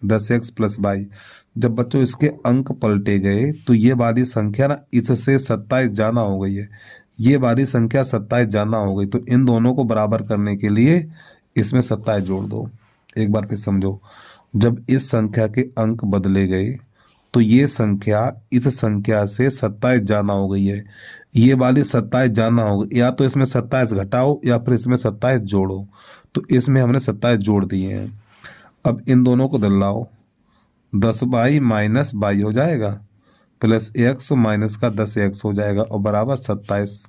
10x प्लस वाई। जब बच्चों इसके अंक पलटे गए तो ये वाली संख्या ना इससे 27 जाना हो गई है, ये वाली संख्या 27 जाना हो गई, तो इन दोनों को बराबर करने के लिए इसमें 27 जोड़ दो। एक बार फिर समझो, जब इस संख्या के अंक बदले गए तो ये संख्या इस संख्या से 27 जाना हो गई है, ये वाली 27 जाना होगा, या तो इसमें 27 घटाओ या फिर इसमें 27 जोड़ो, तो इसमें हमने 27 जोड़ दिए हैं। अब इन दोनों को दिलाओ, 10y माइनस वाई हो जाएगा प्लस x माइनस का 10x हो जाएगा और बराबर 27।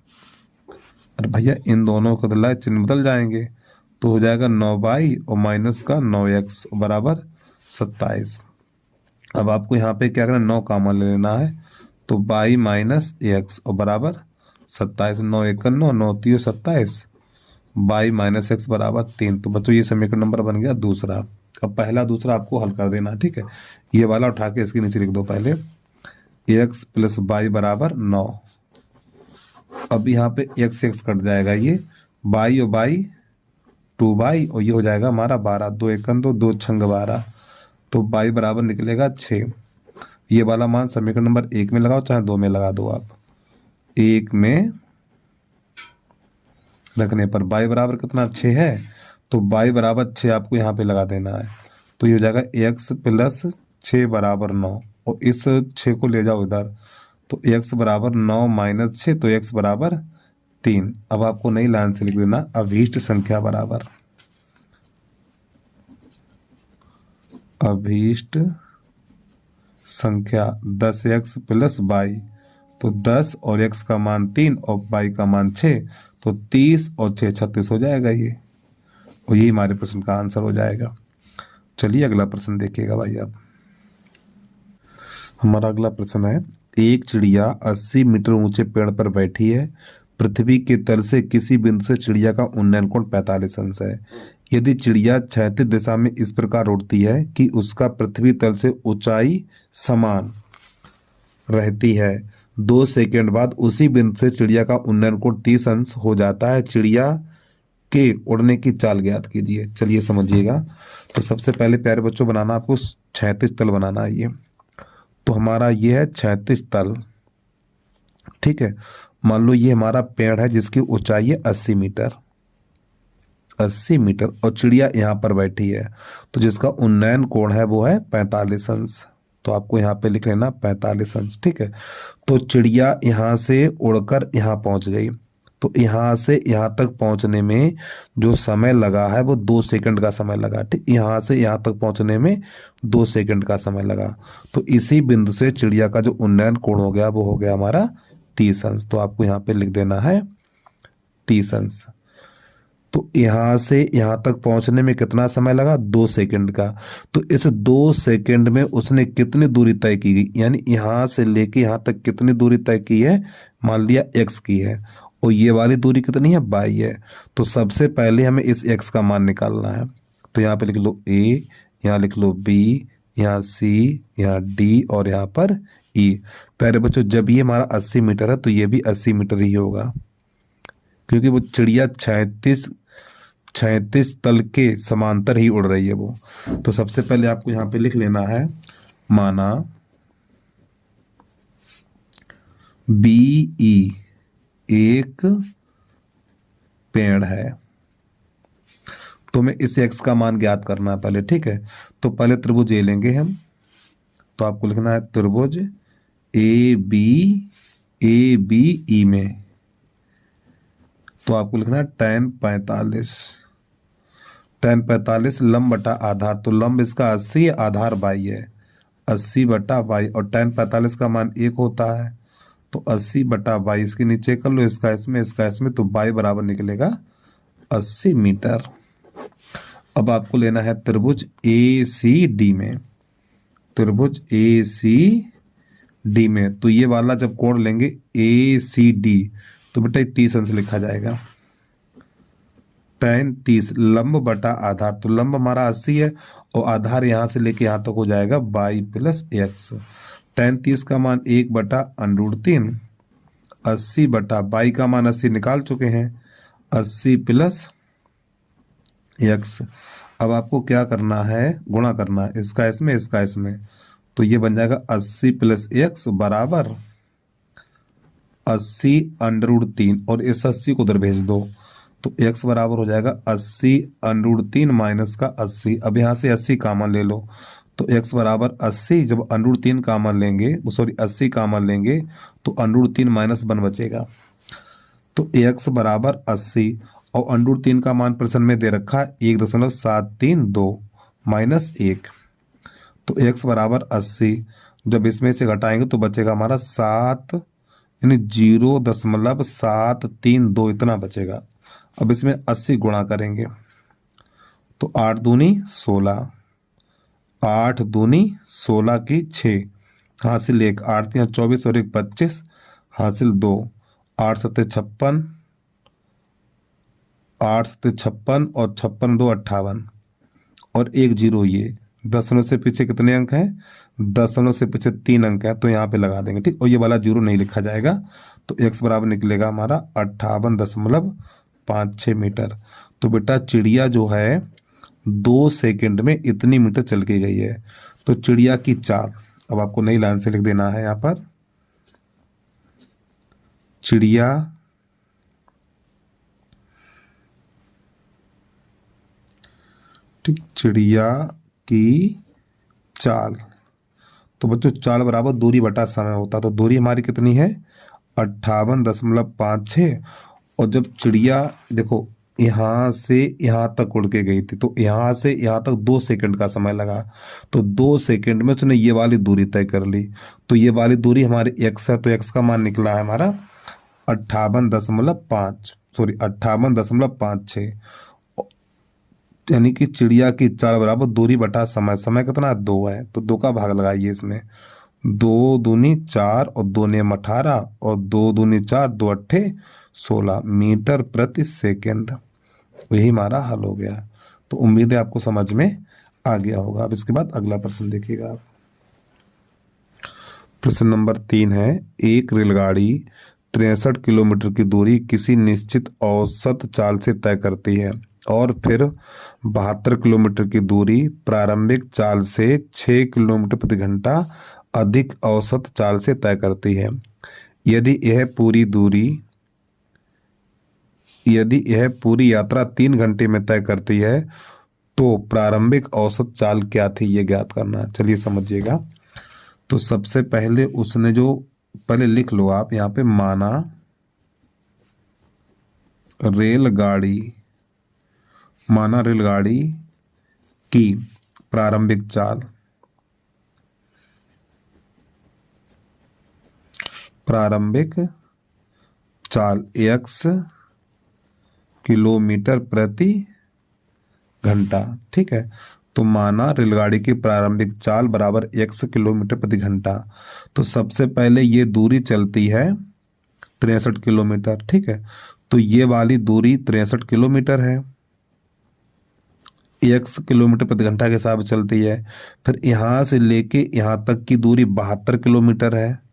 अरे भैया इन दोनों को दिलाए चिन्ह बदल जाएंगे, तो हो जाएगा 9y और माइनस का 9x बराबर 27। अब आपको यहाँ पे क्या करना, 9 कॉमन ले लेना है, तो y माइनस एक्स और बराबर 27। 9 1 9, 9 3 27, y माइनस एक्स बराबर 3। तो बच्चों ये समीकरण नंबर बन गया दूसरा। अब पहला दूसरा आपको हल कर देना, ठीक है। ये वाला उठा के इसके नीचे लिख दो पहले, x प्लस वाई बराबर 9। अब यहाँ पे x x कट जाएगा, ये y और y 2y और ये हो जाएगा हमारा 12। 2 1 2, 2 छंग 12, तो y बराबर निकलेगा 6। ये वाला मान समीकरण नंबर 1 में लगाओ चाहे 2 में लगा दो आप। 1 में रखने पर y बराबर कितना 6 है, तो y बराबर 6 आपको यहाँ पे लगा देना है, तो ये हो जाएगा x प्लस 6 बराबर 9, और इस 6 को ले जाओ इधर, तो x बराबर 9 माइनस 6, तो x बराबर 3। अब आपको नई लाइन से लिख देना अभीष्ट संख्या बराबर, अभीष्ट संख्या 10x प्लस वाई, तो 10 और x का मान 3 और y का मान 6, तो 30 और 6 36 हो जाएगा ये, और ये हमारे प्रश्न का आंसर हो जाएगा। चलिए अगला प्रश्न देखिएगा भाई आप। हमारा अगला प्रश्न है, एक चिड़िया 80 मीटर ऊंचे पेड़ पर बैठी है, पृथ्वी के तल से किसी बिंदु से चिड़िया का उन्नयन कोण 45 अंश है। यदि चिड़िया क्षैतिज दिशा में इस प्रकार उड़ती है कि उसका पृथ्वी तल से ऊंचाई समान रहती है, 2 सेकंड बाद उसी बिंदु से चिड़िया का उन्नयन कोण 30 अंश हो जाता है, चिड़िया के उड़ने की चाल ज्ञात कीजिए। चलिए समझिएगा, तो सबसे पहले प्यारे बच्चों बनाना आपको क्षैतिज तल बनाना है। ये तो हमारा ये है क्षैतिज तल, ठीक है। मान लो ये हमारा पेड़ है जिसकी ऊंचाई है 80 मीटर, 80 मीटर, और चिड़िया यहाँ पर बैठी है, तो जिसका उन्नयन कोण है वो है 45 अंश, तो आपको यहाँ पे लिख लेना 45 अंश, ठीक है। तो चिड़िया यहाँ से उड़कर यहाँ पहुँच गई, तो यहाँ से यहाँ तक पहुँचने में जो समय लगा है वो 2 सेकंड का समय लगा, ठीक। यहाँ से यहाँ तक पहुँचने में 2 सेकंड का समय लगा, तो इसी बिंदु से चिड़िया का जो उन्नयन कोण हो गया वो हो गया हमारा 30 अंश, तो आपको यहाँ पे लिख देना है 30 अंश। तो यहाँ से यहाँ तक पहुँचने में कितना समय लगा, 2 सेकंड का, तो इस 2 सेकंड में उसने कितनी दूरी तय की गई, यानी यहाँ से लेके यहाँ तक कितनी दूरी तय की है, मान लिया x की है, और ये वाली दूरी कितनी है, y है। तो सबसे पहले हमें इस x का मान निकालना है, तो यहाँ पे लिख लो a, यहाँ लिख लो b, यहाँ c, यहाँ d और यहाँ पर e। प्यारे बच्चों जब ये हमारा 80 मीटर है तो ये भी 80 मीटर ही होगा, क्योंकि वो चिड़िया 36 तल के समांतर ही उड़ रही है वो। तो सबसे पहले आपको यहाँ पे लिख लेना है, माना BE एक पेड़ है, तो हमें इस x का मान ज्ञात करना है पहले, ठीक है। तो पहले त्रिभुज ए लेंगे हम, तो आपको लिखना है त्रिभुज ABE में, तो आपको लिखना है tan 45, tan 45 लंब बटा आधार, तो लंब इसका 80 है, आधार 22 है, 80 बटा 22, और tan 45 का मान 1 होता है, तो 80 बटा 22 के नीचे कर लो, इसका इसमें, तो 22 बराबर निकलेगा 80 मीटर। अब आपको लेना है त्रिभुज ए सी डी में, त्रिभुज ए सी डी में, तो ये वाला जब कोण लेंगे ए सी डी, तो बेटा 30 अंश लिखा जाएगा। tan 30 लंब बटा आधार, तो लंब हमारा 80 है और आधार यहां से लेके यहां तक हो जाएगा 22 प्लस एक्स। tan 30 का मान 1 बटा √3, 80 बटा 22 का मान 80 निकाल चुके हैं, 80 प्लस एक्स। अब आपको क्या करना है, गुणा करना है, इसका इसमें, तो ये बन जाएगा 80 प्लस एक्स बराबर 80 √3, और इस 80 को उधर भेज दो, तो x बराबर हो जाएगा 80 √3 माइनस का 80। अब यहाँ से 80 कामन ले लो, तो x बराबर 80, जब √3 कामन लेंगे, सॉरी 80 कामन लेंगे तो √3 माइनस 1 बचेगा, तो x बराबर 80, और √3 का मान प्रश्न में दे रखा है 1.732 माइनस 1, तो x बराबर 80, जब इसमें से घटाएंगे तो बचेगा हमारा 7, यानी 0.732 इतना बचेगा। अब इसमें 80 गुणा करेंगे, तो 8 दूनी 16, 8 दूनी 16 की 6, हासिल 1, 8 यहाँ 24 और 1 25, हासिल 2, 8 सत्ते 56, 8 सत्ते 56 और 56 2 58, और 1 0, ये दशमलव से पीछे कितने अंक हैं, दशमलव से पीछे 3 अंक हैं, तो यहाँ पे लगा देंगे, ठीक, और ये वाला 0 नहीं लिखा जाएगा, तो x बराबर निकलेगा हमारा 58.56 मीटर। तो बेटा चिड़िया जो है 2 सेकंड में इतनी मीटर चल के गई है, तो चिड़िया की चाल, अब आपको नई लाइन से लिख देना है यहाँ पर, चिड़िया ठीक, चिड़िया की चाल, तो बच्चों चाल बराबर दूरी बटा समय होता, तो दूरी हमारी कितनी है 58.56, और जब चिड़िया देखो यहाँ से यहाँ तक उड़ के गई थी, तो यहाँ से यहाँ तक 2 सेकंड का समय लगा, तो 2 सेकंड में उसने ये वाली दूरी तय कर ली, तो ये वाली दूरी हमारी x है, तो x का मान निकला है हमारा 58.56, यानी कि चिड़िया की चाल बराबर दूरी बटा समय, समय कितना 2 है, तो 2 का भाग लगाइए इसमें, 2 दूनी 4 और 2 नियम 18, और 2 दूनी 4, 2 अट्ठे 16 मीटर प्रति सेकंड। यही हमारा हल हो गया। तो उम्मीद है आपको समझ में आ गया होगा। अब इसके बाद अगला प्रश्न देखिएगा आप। प्रश्न नंबर 3 है, एक रेलगाड़ी 63 किलोमीटर की दूरी किसी निश्चित औसत चाल से तय करती है और फिर 72 किलोमीटर की दूरी प्रारंभिक चाल से 6 किलोमीटर प्रति घंटा अधिक औसत चाल से तय करती है। यदि यह पूरी यात्रा 3 घंटे में तय करती है तो प्रारंभिक औसत चाल क्या थी, ये ज्ञात करना। चलिए समझिएगा। तो सबसे पहले उसने जो, पहले लिख लो आप यहाँ पे, माना रेलगाड़ी की प्रारंभिक चाल x किलोमीटर प्रति घंटा, ठीक है। तो माना रेलगाड़ी की प्रारंभिक चाल बराबर x किलोमीटर प्रति घंटा। तो सबसे पहले ये दूरी चलती है 63 किलोमीटर, ठीक है। तो ये वाली दूरी 63 किलोमीटर है, x किलोमीटर प्रति घंटा के हिसाब से चलती है। फिर यहाँ से लेके यहाँ तक की दूरी 72 किलोमीटर है,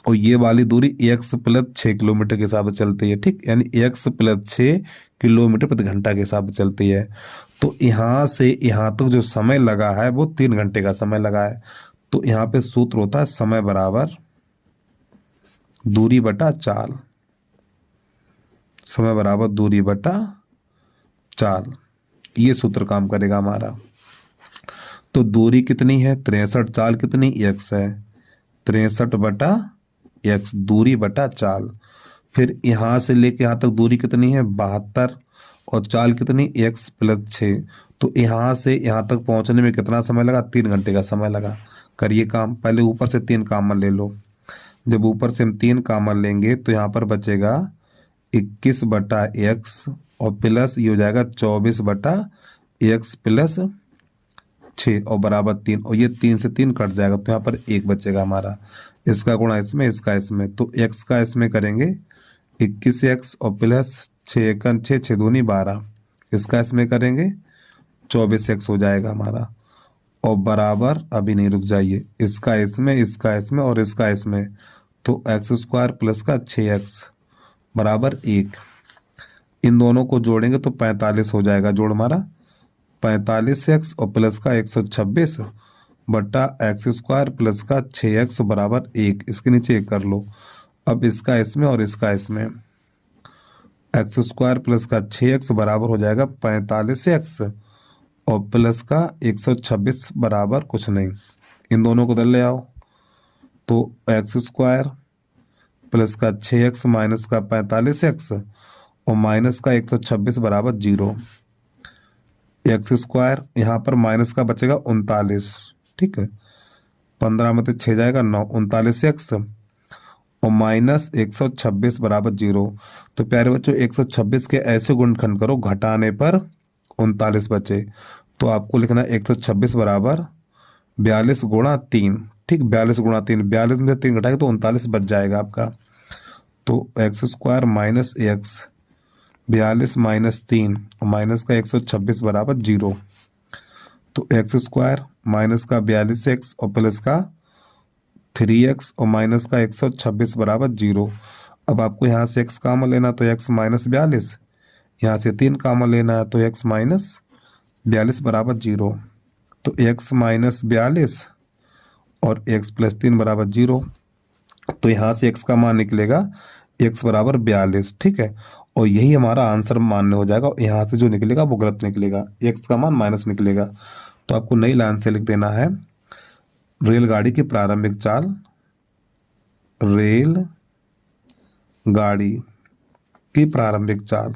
और ये वाली दूरी x प्लस 6 किलोमीटर के हिसाब से चलती है, ठीक, यानी x प्लस 6 किलोमीटर प्रति घंटा के हिसाब से चलती है। तो यहाँ से यहाँ तक जो समय लगा है वो 3 घंटे का समय लगा है। तो यहाँ पे सूत्र होता है समय बराबर दूरी बटा चाल, समय बराबर दूरी बटा चाल, ये सूत्र काम करेगा हमारा। तो दूरी कितनी है 63, चाल कितनी x है 63 बटा x, दूरी बटा चाल। फिर यहाँ से लेके यहाँ तक दूरी कितनी है 72, और चाल कितनी x प्लस 6। तो यहाँ से यहाँ तक पहुँचने में कितना समय लगा, 3 घंटे का समय लगा। करिए काम, पहले ऊपर से 3 कॉमन ले लो। जब ऊपर से हम 3 कॉमन लेंगे तो यहाँ पर बचेगा 21/x और प्लस ये हो जाएगा 24/x प्लस 6 और बराबर 3, और ये 3 से 3 कट जाएगा तो यहाँ पर 1 बचेगा हमारा। इसका गुणा इसमें, इसका इसमें, तो x का इसमें करेंगे 21x और प्लस 6 6 6 दूनी 12, इसका इसमें करेंगे 24x हो जाएगा हमारा, और बराबर, अभी नहीं रुक जाइए, इसका इसमें, इसका इसमें और इसका इसमें, तो x² प्लस का 6x बराबर 1। इन दोनों को जोड़ेंगे तो 45 हो जाएगा, जोड़ हमारा 45x और प्लस का 126 बट्टा x² प्लस का 6x बराबर 1। इसके नीचे 1 कर लो। अब इसका इसमें और इसका इसमें, x² प्लस का 6x बराबर हो जाएगा 45x और प्लस का 126 बराबर कुछ नहीं। इन दोनों को इधर ले आओ तो x² प्लस का 6x माइनस का 45x और माइनस का 126 बराबर 0। x² यहाँ पर माइनस का बचेगा 39, ठीक है, 15 में तो 6 जाएगा 9, 39x और माइनस 126 बराबर 0। तो प्यारे बच्चों 126 के ऐसे गुणनखंड करो घटाने पर 39 बचे, तो आपको लिखना 126 बराबर 42 गुणा 3, ठीक, 42 गुणा 3, 42 में से 3 घटाएंगे तो 39 बच जाएगा आपका। तो x² माइनस x, 42 माइनस 3 और माइनस का 126 बराबर 0। तो x² माइनस का 42x और प्लस का 3x और माइनस का 126 बराबर 0। अब आपको यहाँ से x कॉमन लेना तो x माइनस 42, यहाँ से 3 कॉमन लेना है तो x माइनस 42 बराबर 0। तो x माइनस 42 और x प्लस 3 बराबर 0। तो यहाँ से x का मान निकलेगा x बराबर 42, ठीक है, और यही हमारा आंसर मान्य हो जाएगा। यहाँ से जो निकलेगा वो गलत निकलेगा, x का मान माइनस निकलेगा। तो आपको नई लाइन से लिख देना है रेलगाड़ी की प्रारंभिक चाल, रेल गाड़ी की प्रारंभिक चाल,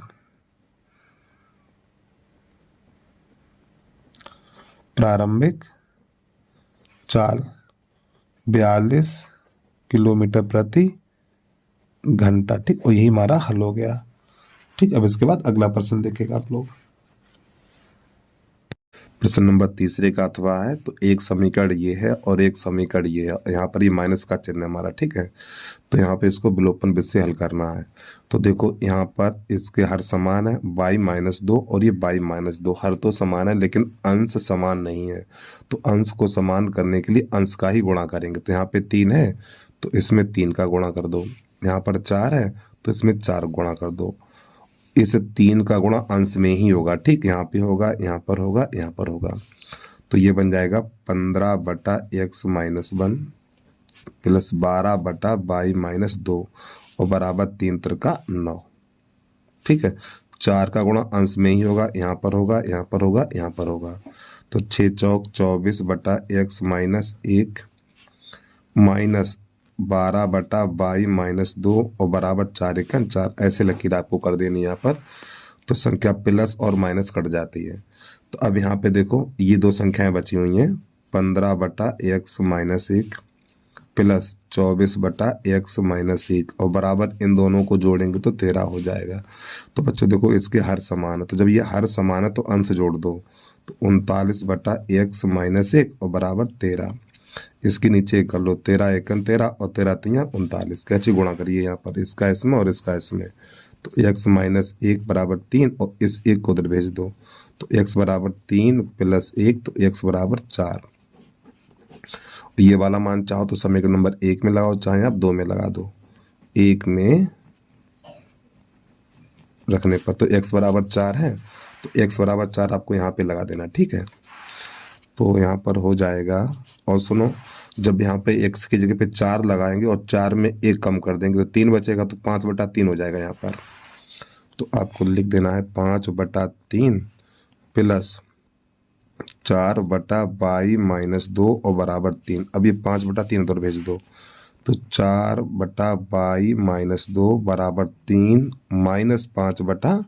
प्रारंभिक चाल 42 किलोमीटर प्रति घंटा, ठीक, और यही हमारा हल हो गया। ठीक, अब इसके बाद अगला प्रश्न देखेगा आप लोग। प्रश्न नंबर 3 का अथवा है, तो एक समीकरण ये है और एक समीकरण ये है, यहाँ पर ये माइनस का चिन्ह है हमारा, ठीक है, तो यहाँ पे इसको विलोपन विधि से हल करना है। तो देखो यहाँ पर इसके हर समान है y-2 और ये y-2, हर तो समान है लेकिन अंश समान नहीं है, तो अंश को समान करने के लिए अंश का ही गुणा करेंगे। तो यहाँ पे 3 है तो इसमें 3 का गुणा कर दो, यहाँ पर 4 है तो इसमें 4 गुणा कर दो। इस 3 का गुणा अंश में ही होगा, ठीक, यहाँ पे होगा, यहाँ पर होगा, यहाँ पर होगा, तो ये बन जाएगा 15/x-1 प्लस 12/y-2 और बराबर 3 त्रिका 9, ठीक है। 4 का गुणा अंश में ही होगा, यहाँ पर होगा, यहाँ पर होगा, यहाँ पर होगा, तो 6 चौक 24/x-1 माइनस 12/y-2 और बराबर 4 एकन 4। ऐसे लकीर आपको कर देनी है यहाँ पर, तो संख्या प्लस और माइनस कट जाती है। तो अब यहाँ पे देखो ये दो संख्याएं बची हुई हैं, 15/x-1 प्लस 24/x-1 और बराबर इन दोनों को जोड़ेंगे तो 13 हो जाएगा। तो बच्चों देखो इसके हर समान है, तो जब ये हर समान है तो अंश जोड़ दो, तो 39/x-1 और बराबर 13। इसके नीचे कर लो, 13 एकन 13 और 13 तियां 39, कैसे गुणा करिए यहाँ पर, इसका इसमें और इसका इसमें, तो x-1 बराबर 3 और इस 1 को उधर भेज दो, तो x बराबर 3 प्लस 1 तो x बराबर 4। ये वाला मान चाहो तो समीकरण नंबर 1 में लगाओ, चाहे आप 2 में लगा दो। 1 में रखने पर तो x बराबर 4 है, तो x बराबर 4 आपको यहाँ पे लगा देना, ठीक है। तो यहाँ पर हो जाएगा, और सुनो जब यहाँ पे x की जगह पे 4 लगाएंगे और 4 में 1 कम कर देंगे तो 3 बचेगा, तो 5/3 हो जाएगा यहाँ पर। तो आपको लिख देना है 5/3 प्लस 4/y-2 और बराबर 3। अब ये 5/3 उधर भेज दो, तो 4/y-2 बराबर 3 माइनस 5/3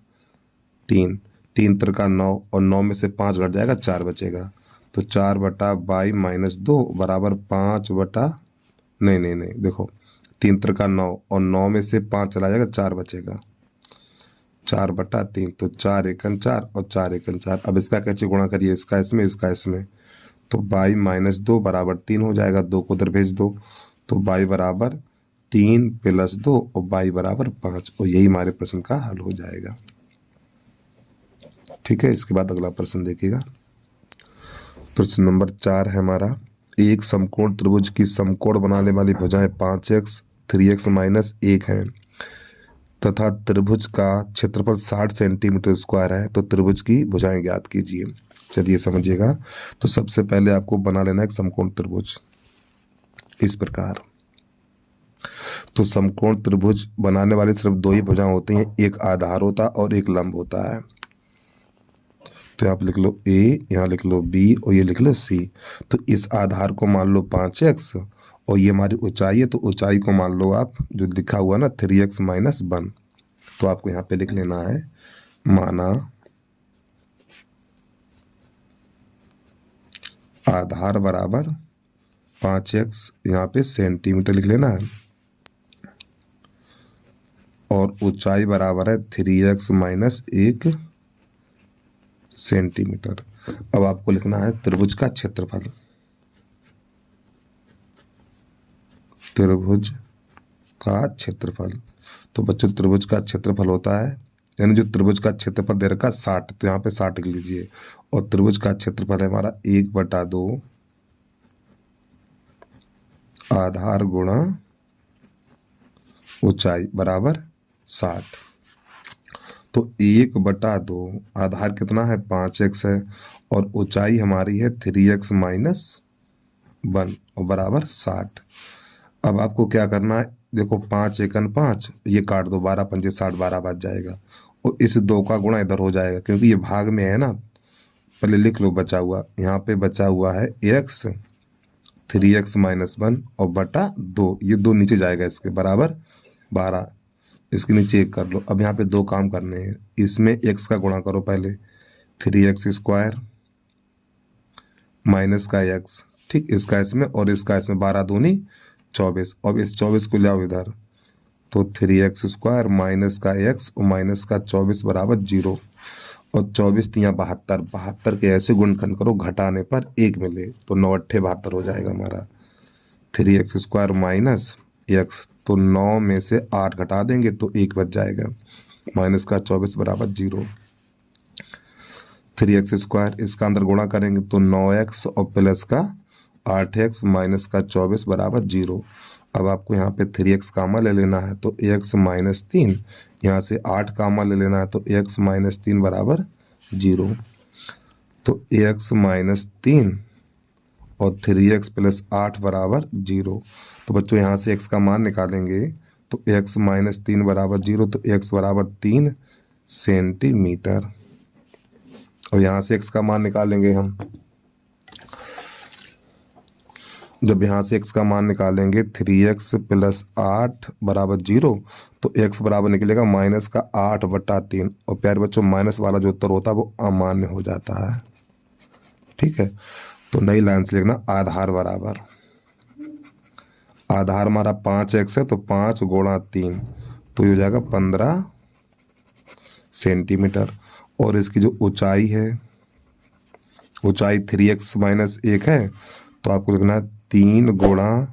3, 3 त्रिका 9 और 9 में से 5 घट जाएगा, 4 बचेगा। तो 4/22 बराबर 5 बटा, नहीं नहीं नहीं, देखो 3 त्रिका 9 और 9 में से 5 चला जाएगा, 4 बचेगा, 4/3। तो 4 एकन 4 और 4 एकन 4। अब इसका कैसे गुणा करिए, इसका इसमें, इसका इसमें। तो 22 - 2 बराबर 3 हो जाएगा, 2 को उधर भेज दो। तो 22 बराबर 3 + 2 और 22 बराबर 5, और यही हमारे प्रश्न का हल हो जाएगा। ठीक है, इसके बाद अगला प्रश्न देखिएगा। प्रश्न नंबर 4 है हमारा, एक समकोण त्रिभुज की समकोण बनाने वाली भुजाएं 5x 3x - 1 है तथा त्रिभुज का क्षेत्रफल 60 सेंटीमीटर स्क्वायर है, तो त्रिभुज की भुजाएं ज्ञात कीजिए। चलिए समझिएगा। तो सबसे पहले आपको बना लेना है एक समकोण त्रिभुज इस प्रकार। तो समकोण त्रिभुज बनाने वाले सिर्फ 2 ही भुजाएं होती हैं, एक आधार होता है और एक लंब होता है। तो आप लिख लो A, यहाँ लिख लो B और ये लिख लो C। तो इस आधार को मान लो 5x और ये हमारी ऊंचाई है, तो ऊंचाई को मान लो आप, जो लिखा हुआ ना 3x - 1। तो आपको यहाँ पे लिख लेना है, माना आधार बराबर 5x, यहाँ पे सेंटीमीटर लिख लेना है, और ऊंचाई बराबर है 3x - 1 सेंटीमीटर। अब आपको लिखना है त्रिभुज का क्षेत्रफल। त्रिभुज का क्षेत्रफल, तो बच्चों त्रिभुज का क्षेत्रफल होता है, यानी जो त्रिभुज का क्षेत्रफल दे रखा 60, तो यहाँ पे 60 लिख लीजिए। और त्रिभुज का क्षेत्रफल है हमारा 1/2 आधार गुणा ऊंचाई बराबर 60। तो 1/2 आधार कितना है 5x है और ऊंचाई हमारी है 3x - 1 और बराबर 60। अब आपको क्या करना है, देखो 5 एकन 5, ये काट दो, 12 पंजे 60, 12 बच जाएगा, और इस 2 का गुणा इधर हो जाएगा क्योंकि ये भाग में है ना। पहले लिख लो बचा हुआ, यहाँ पे बचा हुआ है x 3x - 1 और बटा 2, ये 2 नीचे जाएगा, इसके बराबर 12, इसके नीचे 1 कर लो। अब यहाँ पे 2 काम करने हैं, इसमें x का गुणा करो पहले, 3x² माइनस का x, ठीक, इसका इसमें और इसका इसमें, 12 दूनी 24। अब इस 24 को ले आओ इधर, तो 3x² माइनस का x और माइनस का 24 बराबर 0, और 24 तियाँ 72, 72 के ऐसे गुणनखंड करो घटाने पर 1 मिले, तो 9 अट्ठे 72 हो जाएगा हमारा। 3x² माइनस x, तो 9 में से 8 घटा देंगे तो 1 बच जाएगा, माइनस का 24 बराबर 0। 3x² इसका अंदर गुणा करेंगे तो 9x और प्लस का 8x माइनस का 24 बराबर 0। अब आपको यहाँ पे 3x कामा ले लेना है, तो x - 3, यहाँ से 8 कामा ले लेना है, तो x - 3 बराबर 0। तो x - 3 और 3x + 8 बराबर 0। तो बच्चों यहाँ से x का मान निकालेंगे, तो x - 3 बराबर 0, तो x बराबर 3 सेंटीमीटर। और यहाँ से x का मान निकालेंगे हम, जब यहाँ से x का मान निकालेंगे 3x + 8 बराबर 0, तो x बराबर निकलेगा -8/3। और प्यारे बच्चों माइनस वाला जो उत्तर होता है वो अमान्य हो जाता है। ठीक है, तो नई लाइन से लिखना आधार बराबर, आधार हमारा 5x है, तो 5 × 3, तो ये हो जाएगा 15 सेंटीमीटर। और इसकी जो ऊंचाई है, ऊंचाई 3x - 1 है, तो आपको लिखना है 3 ×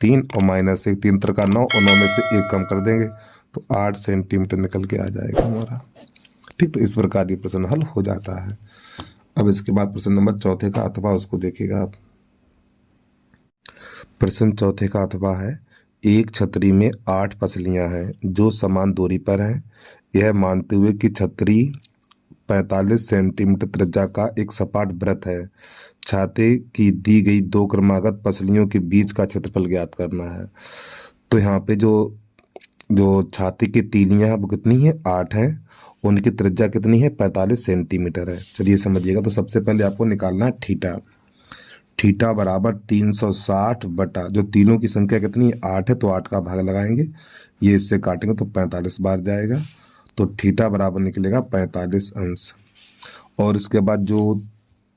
3 और -1, 3 त्रिका 9 और 9 में से 1 कम कर देंगे, तो 8 सेंटीमीटर निकल के आ जाएगा हमारा। ठीक, तो इस प्रकार ये प्रश्न हल हो जाता है। अब इसके बाद प्रश्न नंबर 4 का अथवा उसको देखिएगा आप। प्रश्न 4 का अथवा है, एक छतरी में 8 पसलियां हैं जो समान दूरी पर हैं, यह मानते हुए कि छतरी 45 सेंटीमीटर त्रिज्या का एक सपाट वृत्त है। छाते की दी गई 2 क्रमागत पसलियों के बीच का क्षेत्रफल ज्ञात करना है। तो यहाँ पे जो जो छाते की तीलियां हैं वो कितनी है 8 है, उनकी त्रिज्या कितनी है 45 सेंटीमीटर है। चलिए समझिएगा। तो सबसे पहले आपको निकालना है थीटा। थीटा बराबर 360 बटा, जो तीनों की संख्या कितनी है 8 है, तो 8 का भाग लगाएंगे, ये इससे काटेंगे तो 45 बार जाएगा। तो थीटा बराबर निकलेगा 45 अंश। और इसके बाद जो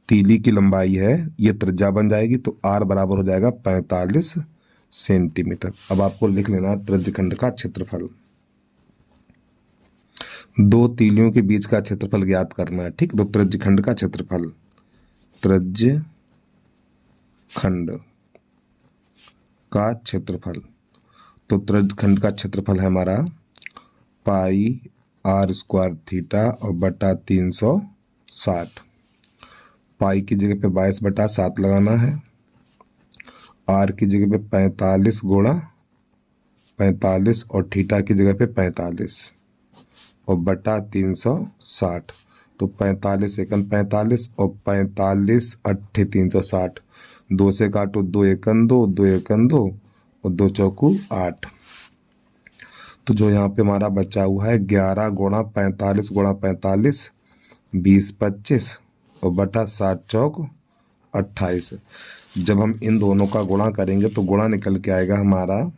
तीली की लंबाई है ये त्रिज्या बन जाएगी, तो आर बराबर हो जाएगा 45 सेंटीमीटर। अब आपको लिख लेना त्रिज्यखंड का क्षेत्रफल। दो तीलियों के बीच का क्षेत्रफल ज्ञात करना है, ठीक। तो त्रिज्यखंड का क्षेत्रफल, त्रिज्यखंड का क्षेत्रफल, तो त्रिज्यखंड का क्षेत्रफल है हमारा पाई आर स्क्वायर थीटा और बटा 360। पाई की जगह पे 22/7 लगाना है, आर की जगह पे 45 गुणा 45 और थीटा की जगह पे 45 और बटा 360। तो 45 एकन 45 और 45 अट्ठे 360, 2 से काटो 2 एकन 2, 2 एकन 2 और 2 चौकू 8। तो जो यहाँ पे हमारा बचा हुआ है 11 गुणा 45 गुणा 45 20 25 और बटा 7 चौक 28। जब हम इन दोनों का गुणा करेंगे तो गुणा निकल के आएगा हमारा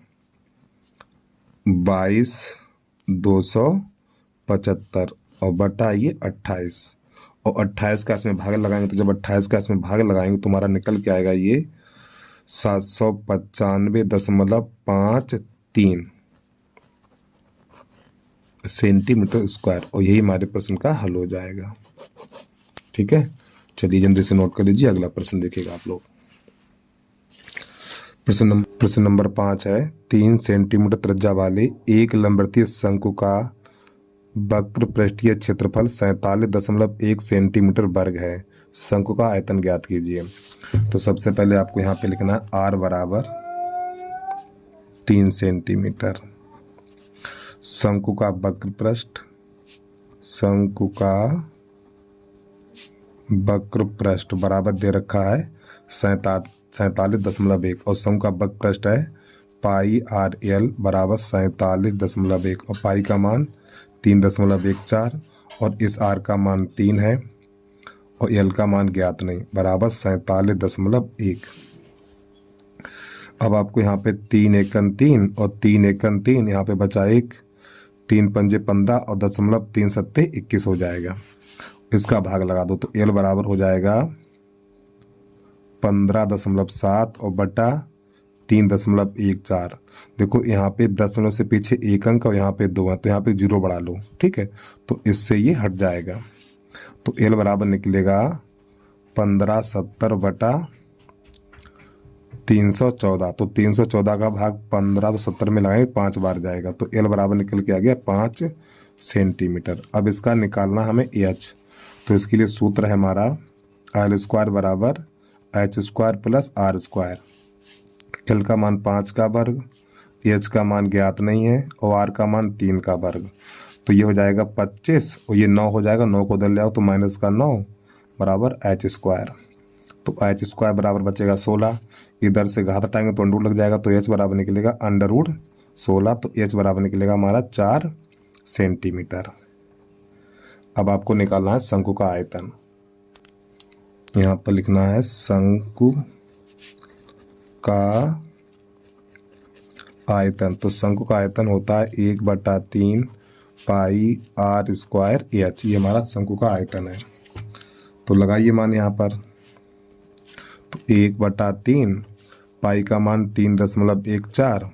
22,275 और बटा ये 28 और 28 का इसमें भाग लगाएंगे। तो जब 28 का इसमें भाग लगाएंगे तो हमारा निकल के आएगा ये 795.53 सेंटीमीटर स्क्वायर। और यही हमारे प्रश्न का हल हो जाएगा। ठीक है, चलिए जल्दी से नोट कर लीजिए, अगला प्रश्न देखिएगा आप लोग। प्रश्न नंबर 5 है, 3 सेंटीमीटर त्रिज्या वाले एक लंबवृत्तीय शंकु का वक्र पृष्ठीय क्षेत्रफल 47.1 सेंटीमीटर वर्ग है। शंकु का आयतन ज्ञात कीजिए। तो सबसे पहले आपको यहाँ पे लिखना है आर बराबर 3 सेंटीमीटर। शंकु का वक्र पृष्ठ, शंकु का वक्र पृष्ठ बराबर दे रखा है 47.1 और शंकु का वक्र पृष्ठ है पाई आर एल बराबर 47.1 और पाई का मान 3.14 और इस आर का मान 3 है और एल का मान ज्ञात नहीं, बराबर 47.1। अब आपको यहाँ पे 3 एकन 3 और 3 एकन 3, यहाँ पे बचा 1, 3 पंजे 15 और 0.3 सत्ते 21 हो जाएगा। इसका भाग लगा दो तो एल बराबर हो जाएगा 15.7 और बटा 3.14। देखो यहाँ पे दशमलव से पीछे एक अंक और यहाँ पे 2 है तो यहाँ पे 0 बढ़ा लो, ठीक है, तो इससे ये हट जाएगा। तो एल बराबर निकलेगा 1570 बटा 314। तो 314 का भाग 1570 में लगाएंगे 5 बार जाएगा, तो एल बराबर निकल के आ गया 5 सेंटीमीटर। अब इसका निकालना हमें एच, तो इसके लिए सूत्र है हमारा एल स्क्वायर बराबर H square plus R square. L का मान 5 का वर्ग, एच का मान ज्ञात नहीं है और आर का मान 3 का वर्ग। तो ये हो जाएगा 25 और ये 9 हो जाएगा, 9 को उधर ले आओ तो माइनस का 9 बराबर एच स्क्वायर। तो एच स्क्वायर बराबर बचेगा 16, इधर से घात हटाएंगे तो अंडर लग जाएगा, तो एच बराबर निकलेगा √16। तो एच बराबर निकलेगा हमारा 4 सेंटीमीटर। अब आपको निकालना है शंकु का आयतन। यहाँ पर लिखना है शंकु का आयतन। तो शंकु का आयतन होता है 1/3 पाई आर स्क्वायर एच, ये हमारा शंकु का आयतन है। तो लगाइए मान यहाँ पर, तो 1/3 पाई का मान 3.14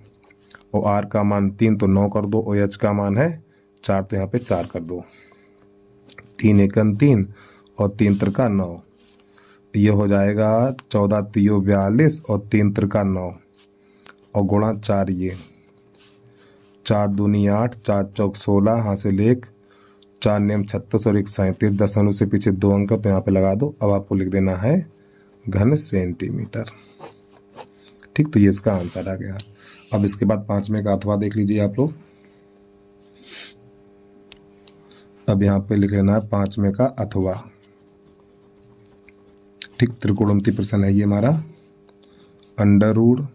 और आर का मान 3 तो 9 कर दो और एच का मान है 4 तो यहाँ पे 4 कर दो। 3 एकन 3 और 3 त्रिका 9, ये हो जाएगा 14 3 42 और 3 त्रिका 9 और गुणा 4, ये 4 दूनी 8, 4 चौक 16, हासिल 1, 4 नेम 36 और 1 37, दशमलव से पीछे 2 अंक तो यहाँ पे लगा दो। अब आपको लिख देना है घन सेंटीमीटर। ठीक, तो ये इसका आंसर आ गया। अब इसके बाद 5वें का अथवा देख लीजिए आप लोग। अब यहाँ पे लिख लेना है 5वें का अथवा। ठीक, त्रिकोणमितीय प्रश्न है ये हमारा। अंडर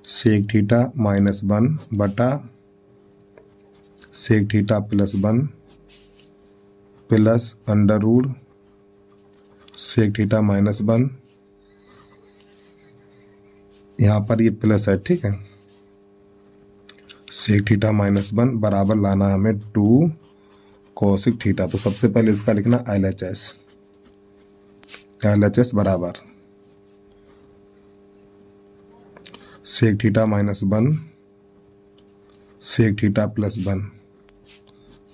सेक थीटा -1 बटा sec theta +1 plus under sec theta -1, यहाँ पर ये प्लस है, ठीक है, सेक थीटा माइनस 1 बराबर लाना है हमें 2 कोसिक थीटा। तो सबसे पहले इसका लिखना LHS बराबर sec theta minus 1 sec theta plus 1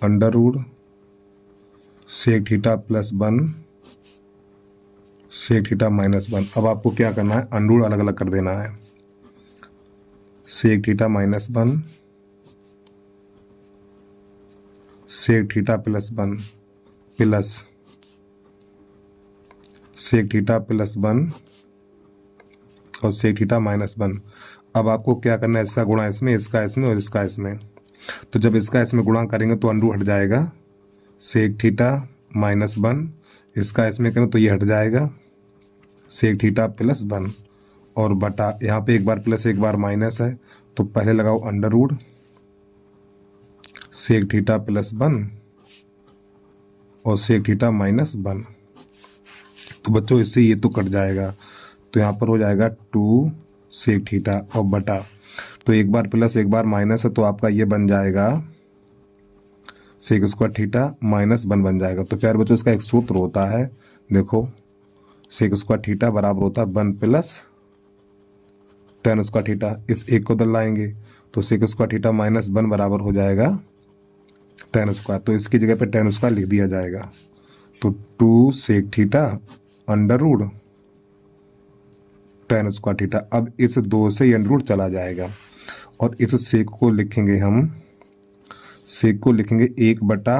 under root sec theta plus 1 sec theta minus 1। अब आपको क्या करना है, अंडर रूट अलग अलग कर देना है। Sec theta minus 1 sec theta plus 1 plus sec theta plus 1 और सेक थीटा माइनस 1। अब आपको क्या करना है, इसका गुणा इसमें, इसका इसमें और इसका इसमें। तो जब इसका इसमें गुणा करेंगे तो अंडर रूट हट जाएगा, सेक थीटा माइनस 1, इसका इसमें करें तो ये हट जाएगा सेक थीटा प्लस 1 और बटा, यहाँ पे एक बार प्लस एक बार माइनस है तो पहले लगाओ under root sec theta plus 1 और सेक थीटा माइनस 1। तो बच्चों इससे ये तो कट जाएगा, तो यहाँ पर हो जाएगा 2 सेक थीटा और बटा, तो एक बार प्लस एक बार माइनस है तो आपका ये बन जाएगा सेक स्क्वायर थीटा माइनस 1 बन जाएगा। तो प्यारे बच्चों इसका एक सूत्र होता है, देखो सेक स्क्वायर थीटा बराबर होता है 1 प्लस टेन स्क्वायर थीटा। इस एक को इधर लाएंगे तो सेक स्क्वायर थीटा माइनस 1 बराबर हो जाएगा टेन स्क्वायर, तो इसकी जगह पे टेन स्क्वायर लिख दिया जाएगा। तो 2 sec theta under root ten square theta. अब इस 2 से अंडर रूट चला जाएगा और इस सेक को लिखेंगे हम, सेक को लिखेंगे 1 बटा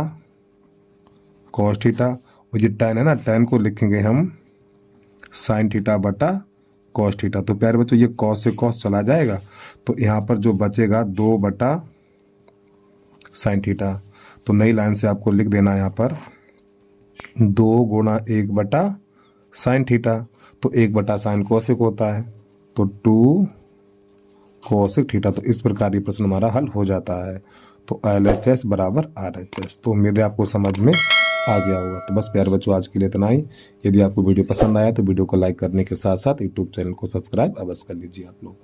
कॉस थीटा, और ये टेन है ना, टेन को लिखेंगे हम साइन थीटा बटा कॉस थीटा। तो प्यारे बच्चों ये कॉस से कॉस चला जाएगा, तो यहाँ पर जो बचेगा 2 बटा साइन थीटा। तो नई लाइन से आपको लिख देना है यहाँ पर 2 गुणा 1 बटा साइन थीटा, तो 1 बटा साइन कोसिक होता है, तो 2 कोसिक थीटा। तो इस प्रकार ये प्रश्न हमारा हल हो जाता है। तो LHS बराबर RHS। तो उम्मीद है आपको समझ में आ गया होगा। तो बस प्यारे बच्चों आज के लिए इतना ही। यदि आपको वीडियो पसंद आया तो वीडियो को लाइक करने के साथ साथ यूट्यूब चैनल को सब्सक्राइब अवश्य कर लीजिए आप लोग।